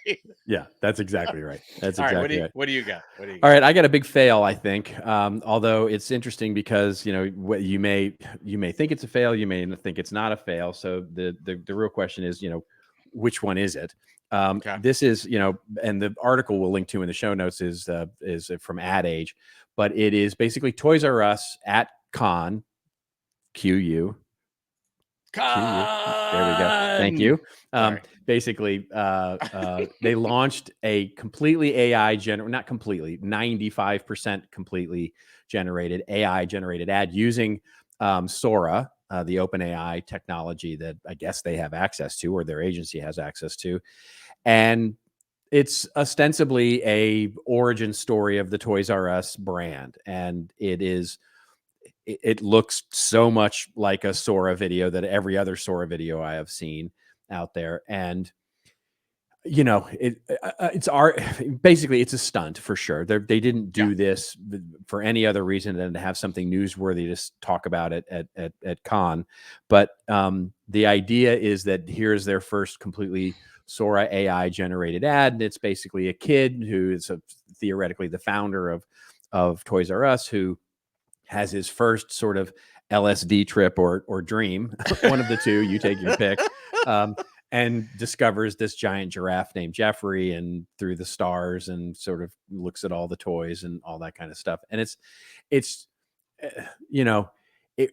Yeah, that's exactly right. That's all exactly right. What do you got? All right, I got a big fail, I think. Although it's interesting because you may think it's a fail, you may think it's not a fail. So the real question is, which one is it? This is, and the article we'll link to in the show notes is from Ad Age, but it is basically Toys R Us at Con, QU. There we go. Thank you. Basically, they launched a completely AI not completely, 95% completely generated AI generated ad using Sora, the OpenAI technology that I guess they have access to, or their agency has access to, and it's ostensibly a origin story of the Toys R Us brand, and it looks so much like a Sora video that every other Sora video I have seen out there. And, basically it's a stunt for sure. They didn't do this for any other reason than to have something newsworthy to talk about it at Con. But the idea is that here's their first completely Sora AI generated ad. And it's basically a kid who is theoretically the founder of Toys R Us, who has his first sort of LSD trip or dream, one of the two, you take your pick, and discovers this giant giraffe named Jeffrey, and through the stars, and sort of looks at all the toys and all that kind of stuff. And it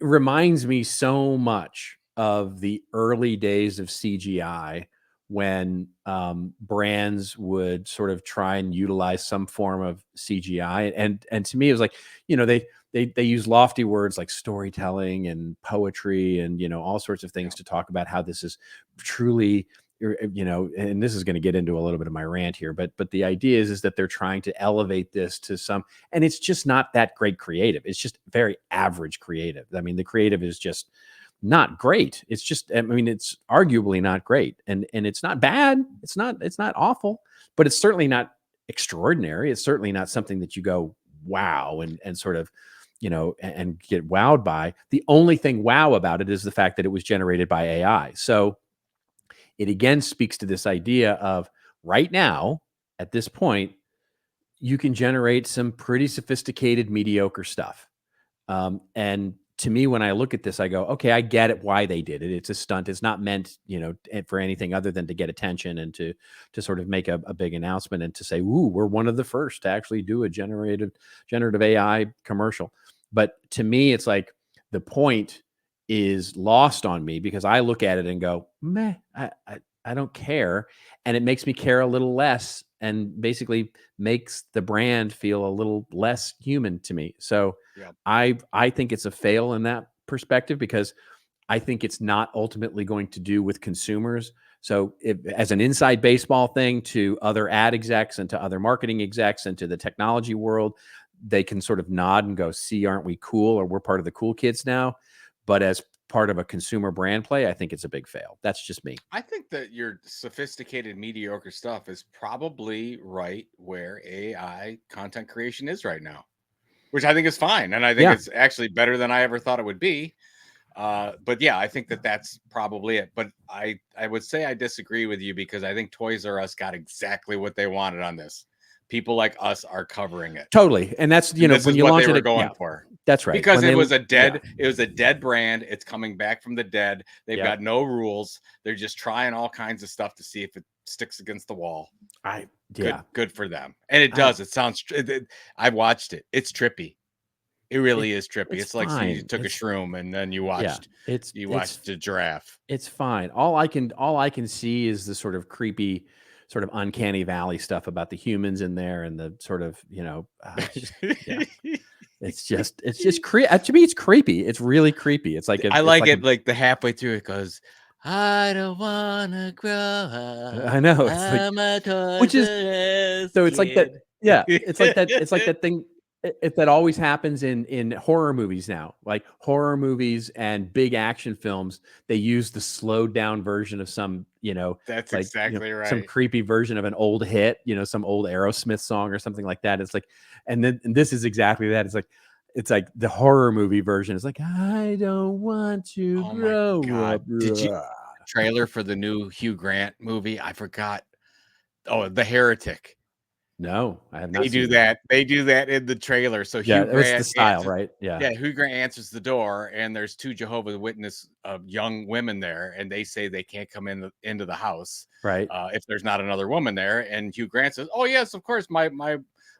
reminds me so much of the early days of CGI, when brands would sort of try and utilize some form of CGI. And to me, it was like, they use lofty words like storytelling and poetry and, all sorts of things to talk about how this is truly, and this is going to get into a little bit of my rant here, but the idea is that they're trying to elevate this to some, and it's just not that great creative. It's just very average creative. I mean, the creative is just not great. It's just, it's arguably not great, and it's not bad. It's not awful, but it's certainly not extraordinary. It's certainly not something that you go, wow, and sort of, and get wowed by. The only thing wow about it is the fact that it was generated by AI. So it again speaks to this idea of right now, at this point, you can generate some pretty sophisticated, mediocre stuff. And to me, when I look at this, I go, okay, I get it, why they did it. It's a stunt. It's not meant, for anything other than to get attention and to sort of make a big announcement and to say, ooh, we're one of the first to actually do a generative AI commercial. But to me, it's like the point is lost on me, because I look at it and go, meh, I don't care. And it makes me care a little less, and basically makes the brand feel a little less human to me. So I think it's a fail in that perspective, because I think it's not ultimately going to do with consumers. So as an inside baseball thing to other ad execs and to other marketing execs and to the technology world, they can sort of nod and go, see, aren't we cool? Or we're part of the cool kids now. But as part of a consumer brand play, I think it's a big fail. That's just me. I think that your sophisticated, mediocre stuff is probably right where AI content creation is right now, which I think is fine. And I think it's actually better than I ever thought it would be. But yeah, I think that that's probably it. But I would say I disagree with you because I think Toys R Us got exactly what they wanted on this. People like us are covering it. Totally. And that's, you know, this when is you what launch they were it, going for. That's right. Because it was a dead brand. It's coming back from the dead. They've got no rules. They're just trying all kinds of stuff to see if it sticks against the wall. Good for them. And it does. It sounds, I watched it. It's trippy. It really is trippy. It's like you took a shroom and then you watched a giraffe. It's fine. All I can see is the sort of creepy, sort of uncanny valley stuff about the humans in there and the sort of, you know, it's just creepy. To me, it's creepy. It's really creepy. It's like I like it. Like the halfway through it goes, I don't wanna grow up. I know. It's like, which is so. It's like that. Yeah. It's like that. It's like that thing. That always happens in horror movies now, like horror movies and big action films. They use the slowed down version of some, you know, that's like, exactly right. Some creepy version of an old hit, you know, some old Aerosmith song or something like that. It's like, and this is exactly that. It's like the horror movie version. It's like, I don't want to grow up. Did you trailer for the new Hugh Grant movie? I forgot. Oh, The Heretic. No, I have not. They do that. They do that in the trailer. So Hugh Grant, the style, right? Yeah. Hugh Grant answers the door, and there's two Jehovah's Witness young women there, and they say they can't come into the house, right? If there's not another woman there. And Hugh Grant says, "Oh yes, of course. My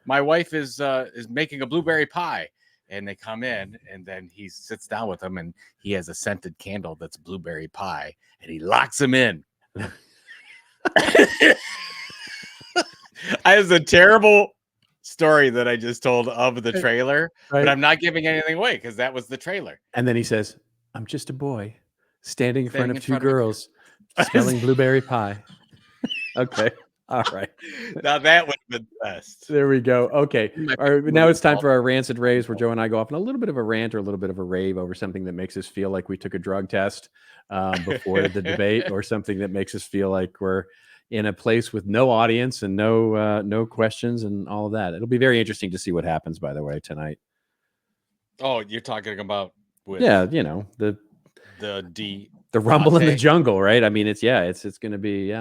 wife is making a blueberry pie." And they come in, and then he sits down with them, and he has a scented candle that's blueberry pie, and he locks them in. I was a terrible story that I just told of the trailer, but I'm not giving anything away because that was the trailer. And then he says, "I'm just a boy standing in front of two girls smelling blueberry pie." Okay. All right. Now that would have been best. There we go. Okay. All right. Now it's time for our rants and raves, where Joe and I go off on a little bit of a rant or a little bit of a rave over something that makes us feel like we took a drug test before the debate, or something that makes us feel like we're in a place with no audience and no questions and all of that. It'll be very interesting to see what happens, by the way, tonight. Oh, you're talking about you know, the rumble in the jungle, right? I mean, it's going to be,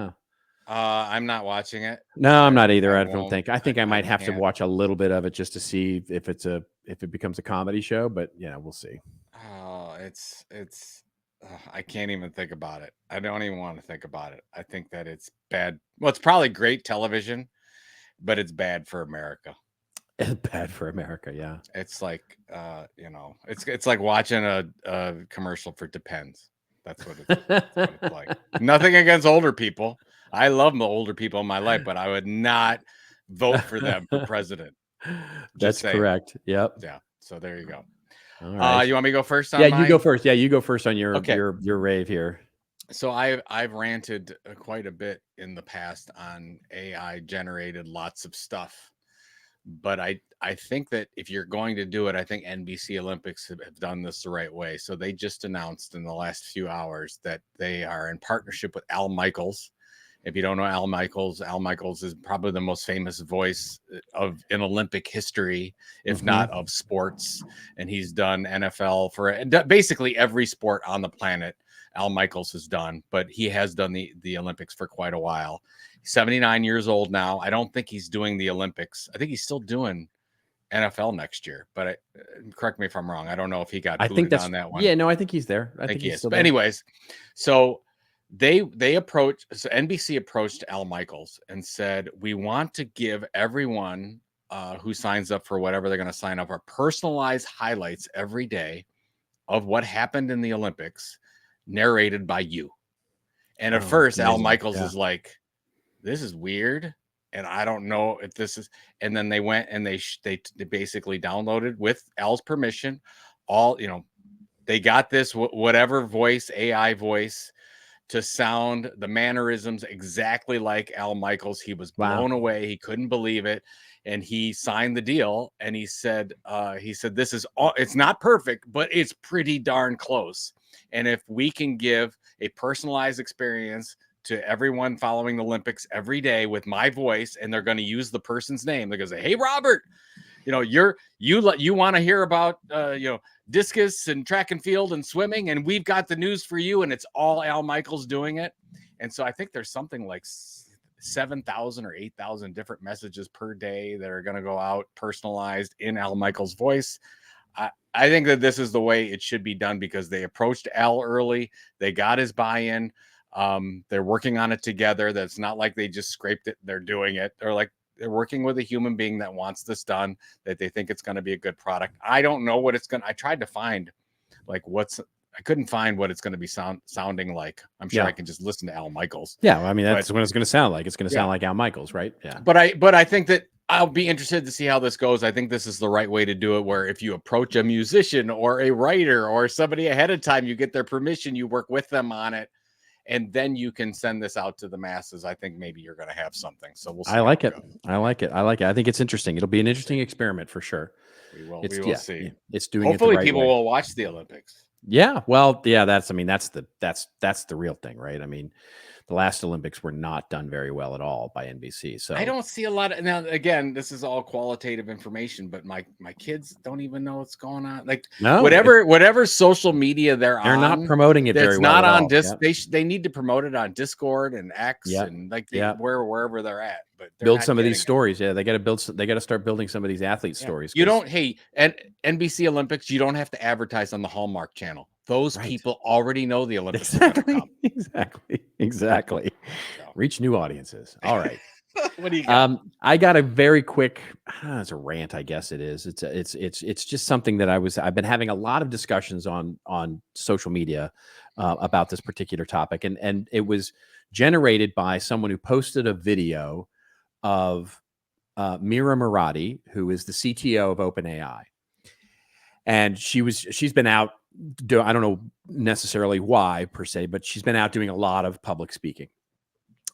I'm not watching it. No, I'm not either. I don't think. I think I might have to watch a little bit of it just to see if it becomes a comedy show, but we'll see. Oh, it's I can't even think about it. I don't even want to think about it. I think that it's bad. Well, it's probably great television, but it's bad for America. It's bad for America, yeah. It's like, it's like watching a commercial for Depends. That's what it's like. Nothing against older people. I love the older people in my life, but I would not vote for them for president. That's correct. Yep. Yeah. So there you go. All right. You want me to go first? You go first. Yeah, you go first on your rave here. So I've ranted quite a bit in the past on AI generated lots of stuff, but I think that if you're going to do it, I think NBC Olympics have done this the right way. So they just announced in the last few hours that they are in partnership with Al Michaels. If you don't know Al Michaels is probably the most famous voice in Olympic history, if not of sports. And he's done NFL for basically every sport on the planet. Al Michaels has done, but he has done the Olympics for quite a while. He's 79 years old now. I don't think he's doing the Olympics. I think he's still doing NFL next year, but correct me if I'm wrong. I don't know if he got booted on that one. Yeah, no, I think he's there. I think he is. But anyways, so NBC approached Al Michaels and said, we want to give everyone who signs up for whatever they're going to sign up for personalized highlights every day of what happened in the Olympics, narrated by you. And at first, Al Michaels is like, this is weird. And I don't know if this is, and then they went and they basically downloaded with Al's permission, they got this, whatever voice, AI voice, to sound the mannerisms exactly like Al Michaels. He was blown away. He couldn't believe it. And he signed the deal. And he said, this is all, it's not perfect, but it's pretty darn close. And if we can give a personalized experience to everyone following the Olympics every day with my voice, and they're going to use the person's name, they're going to say, hey, Robert, you want to hear about discus and track and field and swimming, and we've got the news for you, and it's all Al Michaels doing it. And so I think there's something like 7,000 or 8,000 different messages per day that are going to go out personalized in Al Michaels' voice. I think that this is the way it should be done, because they approached Al early. They got his buy-in. They're working on it together. That's not like they just scraped it. They're doing it. They're working with a human being that wants this done, that they think it's going to be a good product. I don't know what it's going to, I tried to find I couldn't find what it's going to be sounding like. I'm sure I can just listen to Al Michaels. Yeah. I mean, that's what it's going to sound like. It's going to sound like Al Michaels, right? Yeah. But I think that I'll be interested to see how this goes. I think this is the right way to do it, where if you approach a musician or a writer or somebody ahead of time, you get their permission, you work with them on it, and then you can send this out to the masses. I think maybe you're going to have something. So we'll see. I like it. I think it's interesting. It'll be an interesting experiment for sure. We will see. It's doing Hopefully it the right people way. will watch the Olympics. Yeah. Well, yeah, that's the real thing, right? I mean, the last Olympics were not done very well at all by NBC. So I don't see a lot of, now again, this is all qualitative information, but my kids don't even know what's going on. Like whatever social media they're on, not promoting it very well. It's not on this. They need to promote it on Discord and X and wherever they're at. But build some of these stories. Yeah, they got to start building some of these athlete stories. You don't. Hey, at NBC Olympics, you don't have to advertise on the Hallmark Channel. Those people already know the Olympics. Exactly. Reach new audiences. All right. What do you got? I got a very quick. It's a rant, I guess it is. It's just something that I've been having a lot of discussions on social media about this particular topic, and it was generated by someone who posted a video of Mira Murati, who is the CTO of OpenAI, and she's been out. I don't know necessarily why per se, but she's been out doing a lot of public speaking.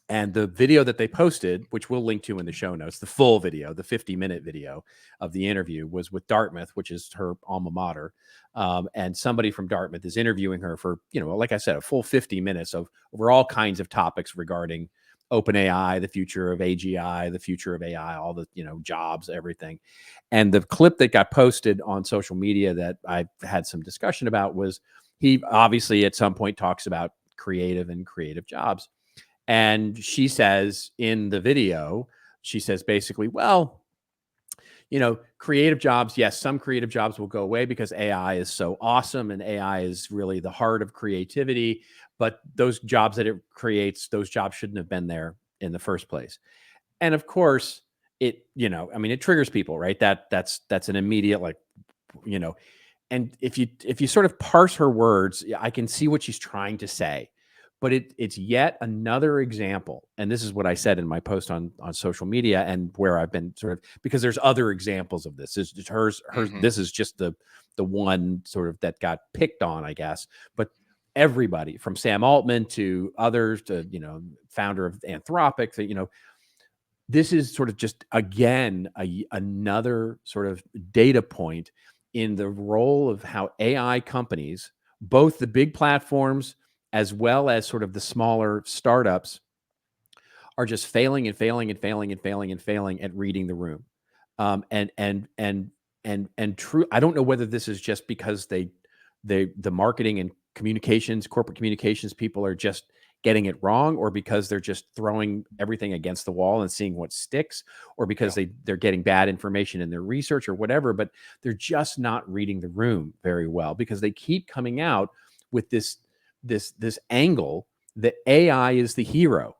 And the video that they posted, which we'll link to in the show notes, the full video, the 50-minute video of the interview, was with Dartmouth, which is her alma mater. And somebody from Dartmouth is interviewing her for, like I said, a full 50 minutes over all kinds of topics regarding OpenAI, the future of AGI, the future of AI, all the, jobs, everything. And the clip that got posted on social media that I had some discussion about was, he obviously at some point talks about creative jobs. And she says in the video, basically, well, creative jobs, yes, some creative jobs will go away because AI is so awesome and AI is really the heart of creativity. But those jobs that it creates, those jobs shouldn't have been there in the first place. And of course, it triggers people, right? That's an immediate, and if you sort of parse her words, I can see what she's trying to say. But it's yet another example, and this is what I said in my post on social media, and where I've been sort of, because there's other examples of this. This is just the one sort of that got picked on, I guess. But everybody from Sam Altman to others to founder of Anthropic, that this is sort of just again another sort of data point in the role of how AI companies, both the big platforms as well as sort of the smaller startups, are just failing at reading the room. And true, I don't know whether this is just because the marketing and corporate communications people are just getting it wrong, or because they're just throwing everything against the wall and seeing what sticks, or because they're getting bad information in their research or whatever, but they're just not reading the room very well, because they keep coming out with this angle that AI is the hero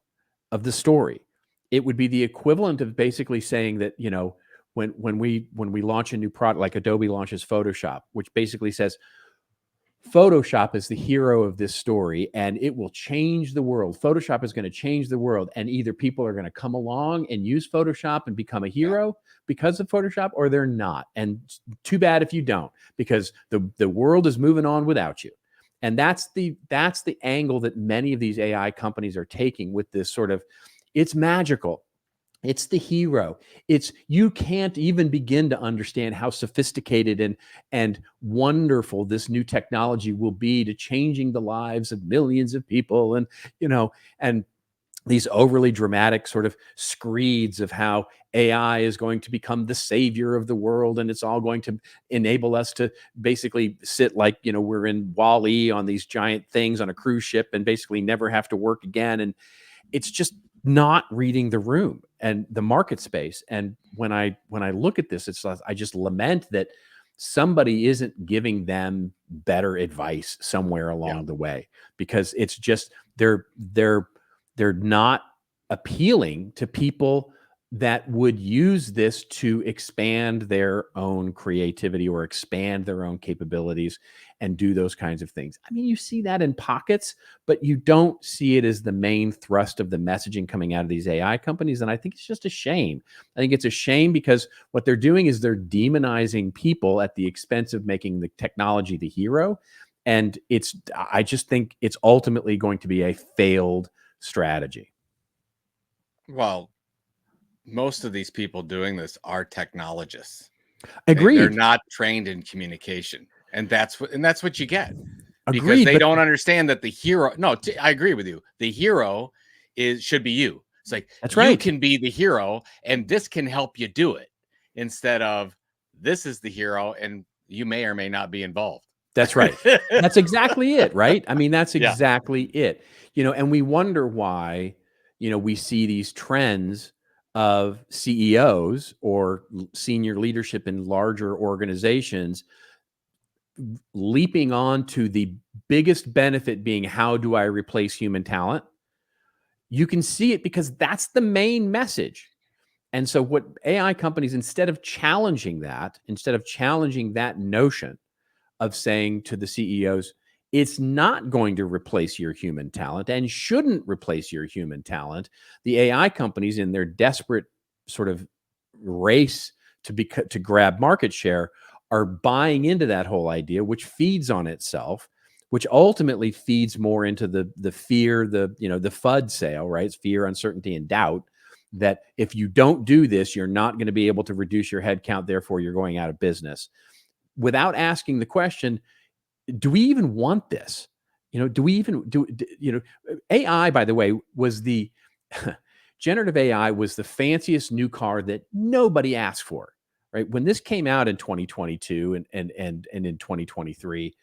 of the story. It would be the equivalent of basically saying that, when we launch a new product, like Adobe launches Photoshop, which basically says Photoshop is the hero of this story and it will change the world. Photoshop is going to change the world, and either people are going to come along and use Photoshop and become a hero because of Photoshop, or they're not. And too bad if you don't, because the world is moving on without you. And that's the angle that many of these AI companies are taking with this sort of, it's magical. It's the hero. It's you can't even begin to understand how sophisticated and wonderful this new technology will be to changing the lives of millions of people. And and these overly dramatic sort of screeds of how AI is going to become the savior of the world, and it's all going to enable us to basically sit like we're in Wall-E on these giant things on a cruise ship and basically never have to work again. And it's just not reading the room and the market space. And when I look at this, I just lament that somebody isn't giving them better advice somewhere along the way, because it's just they're not appealing to people that would use this to expand their own creativity or expand their own capabilities and do those kinds of things. I mean, you see that in pockets, but you don't see it as the main thrust of the messaging coming out of these AI companies. And I think it's just a shame. I think it's a shame because what they're doing is they're demonizing people at the expense of making the technology the hero. And I just think it's ultimately going to be a failed strategy. Well, most of these people doing this are technologists. Agreed. They're not trained in communication, and that's what you get. Because Agreed, they but don't understand that the hero. No, I agree with you. The hero should be you. It's like that's you right. can be the hero, and this can help you do it, instead of this is the hero, and you may or may not be involved. That's right. That's exactly it, right? I mean, that's exactly it. And we wonder why, we see these trends of CEOs or senior leadership in larger organizations leaping on to the biggest benefit being, how do I replace human talent? You can see it because that's the main message. And so what AI companies, instead of challenging that notion of saying to the CEOs, it's not going to replace your human talent and shouldn't replace your human talent. The AI companies, in their desperate sort of race to grab market share, are buying into that whole idea, which feeds on itself, which ultimately feeds more into the fear, the FUD sale, right? It's fear, uncertainty, and doubt. That if you don't do this, you're not going to be able to reduce your headcount, therefore you're going out of business. Without asking the question, do we even want this? Do we even AI, by the way, was the generative AI was the fanciest new car that nobody asked for, right? When this came out in 2022 and in 2023,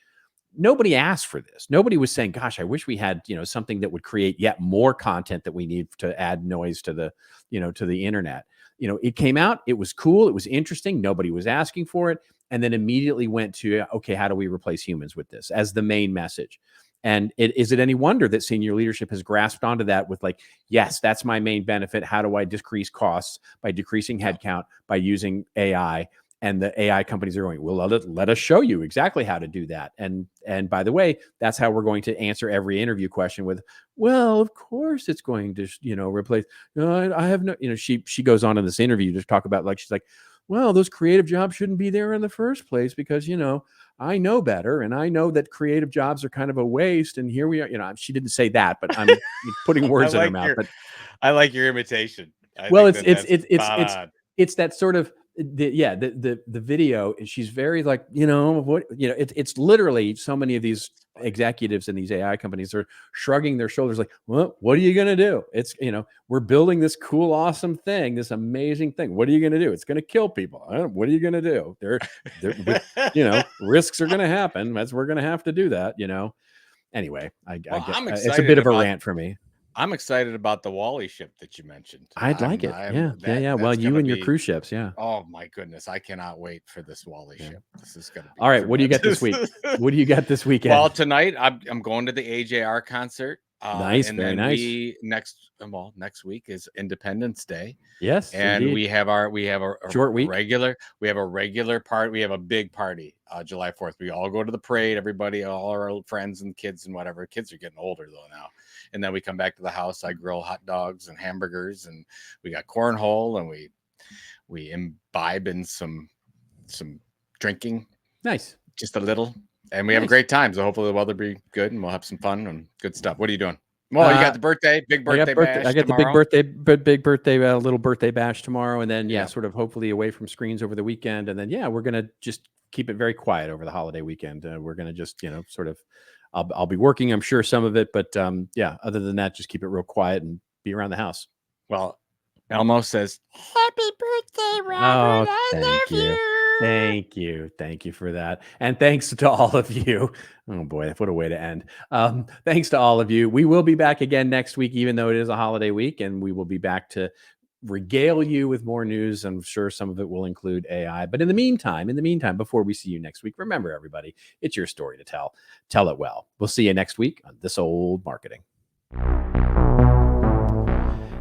nobody asked for this. Nobody was saying, gosh, I wish we had, something that would create yet more content that we need to add noise to the, to the internet. It came out, it was cool, it was interesting, nobody was asking for it, and then immediately went to, okay, how do we replace humans with this as the main message? And is it any wonder that senior leadership has grasped onto that with like, yes, that's my main benefit. How do I decrease costs by decreasing headcount by using AI? And the AI companies are going, well, let us show you exactly how to do that. And by the way, that's how we're going to answer every interview question with, well, of course it's going to, replace. I have no, she goes on in this interview to talk about, like, she's like, well, those creative jobs shouldn't be there in the first place because, I know better. And I know that creative jobs are kind of a waste. And here we are, she didn't say that, but I'm putting words in her mouth. But I like your imitation. Well, it's that sort of the video. She's very like, it's literally so many of these executives in these AI companies are shrugging their shoulders like, well, what are you going to do? It's, we're building this cool, awesome thing, this amazing thing. What are you going to do? It's going to kill people. What are you going to do? Risks are going to happen. We're going to have to do that, Anyway, I guess it's a bit of a rant for me. I'm excited about the Wall-E ship that you mentioned. I'd like it. Yeah. Well, you and your cruise ships. Yeah. Oh my goodness. I cannot wait for this Wall-E ship. This is going to be all right. Tremendous. What do you got this week? What do you got this weekend? Well, tonight I'm going to the AJR concert. Nice. And very then nice. Next week is Independence Day. Yes. And indeed. we have a short week. We have a regular part. We have a big party, July 4th. We all go to the parade. Everybody, all our friends and kids and whatever. Kids are getting older though now. And then we come back to the house. I grill hot dogs and hamburgers, and we got cornhole, and we imbibe in some drinking. Nice. Just a little. And we have a great time. So hopefully the weather will be good and we'll have some fun and good stuff. What are you doing? Well, you got the big birthday bash I got tomorrow. the big birthday, little birthday bash tomorrow, and then Yeah. sort of hopefully away from screens over the weekend, and then we're gonna just keep it very quiet over the holiday weekend. We're gonna just sort of, I'll be working, I'm sure, some of it, but other than that, just keep it real quiet and be around the house. Well, Elmo says, "Happy birthday, Robert! I love you." Thank you for that, and thanks to all of you. Oh boy, what a way to end. Thanks to all of you. We will be back again next week, even though it is a holiday week, and we will be back to regale you with more news. I'm sure some of it will include AI, but in the meantime, before we see you next week, remember, everybody, it's your story to tell. Tell it well. We'll see you next week on This Old Marketing.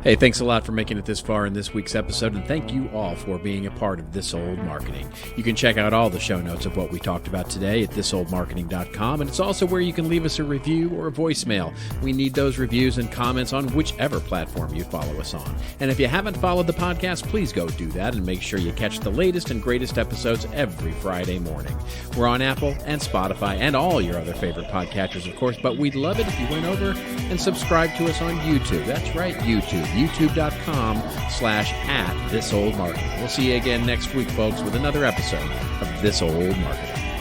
Hey, thanks a lot for making it this far in this week's episode, and thank you all for being a part of This Old Marketing. You can check out all the show notes of what we talked about today at thisoldmarketing.com, and it's also where you can leave us a review or a voicemail. We need those reviews and comments on whichever platform you follow us on. And if you haven't followed the podcast, please go do that and make sure you catch the latest and greatest episodes every Friday morning. We're on Apple and Spotify and all your other favorite podcatchers, of course, but we'd love it if you went over and subscribed to us on YouTube. That's right, YouTube. youtube.com/@thisoldmarketing. We'll see you again next week, folks, with another episode of This Old Marketing.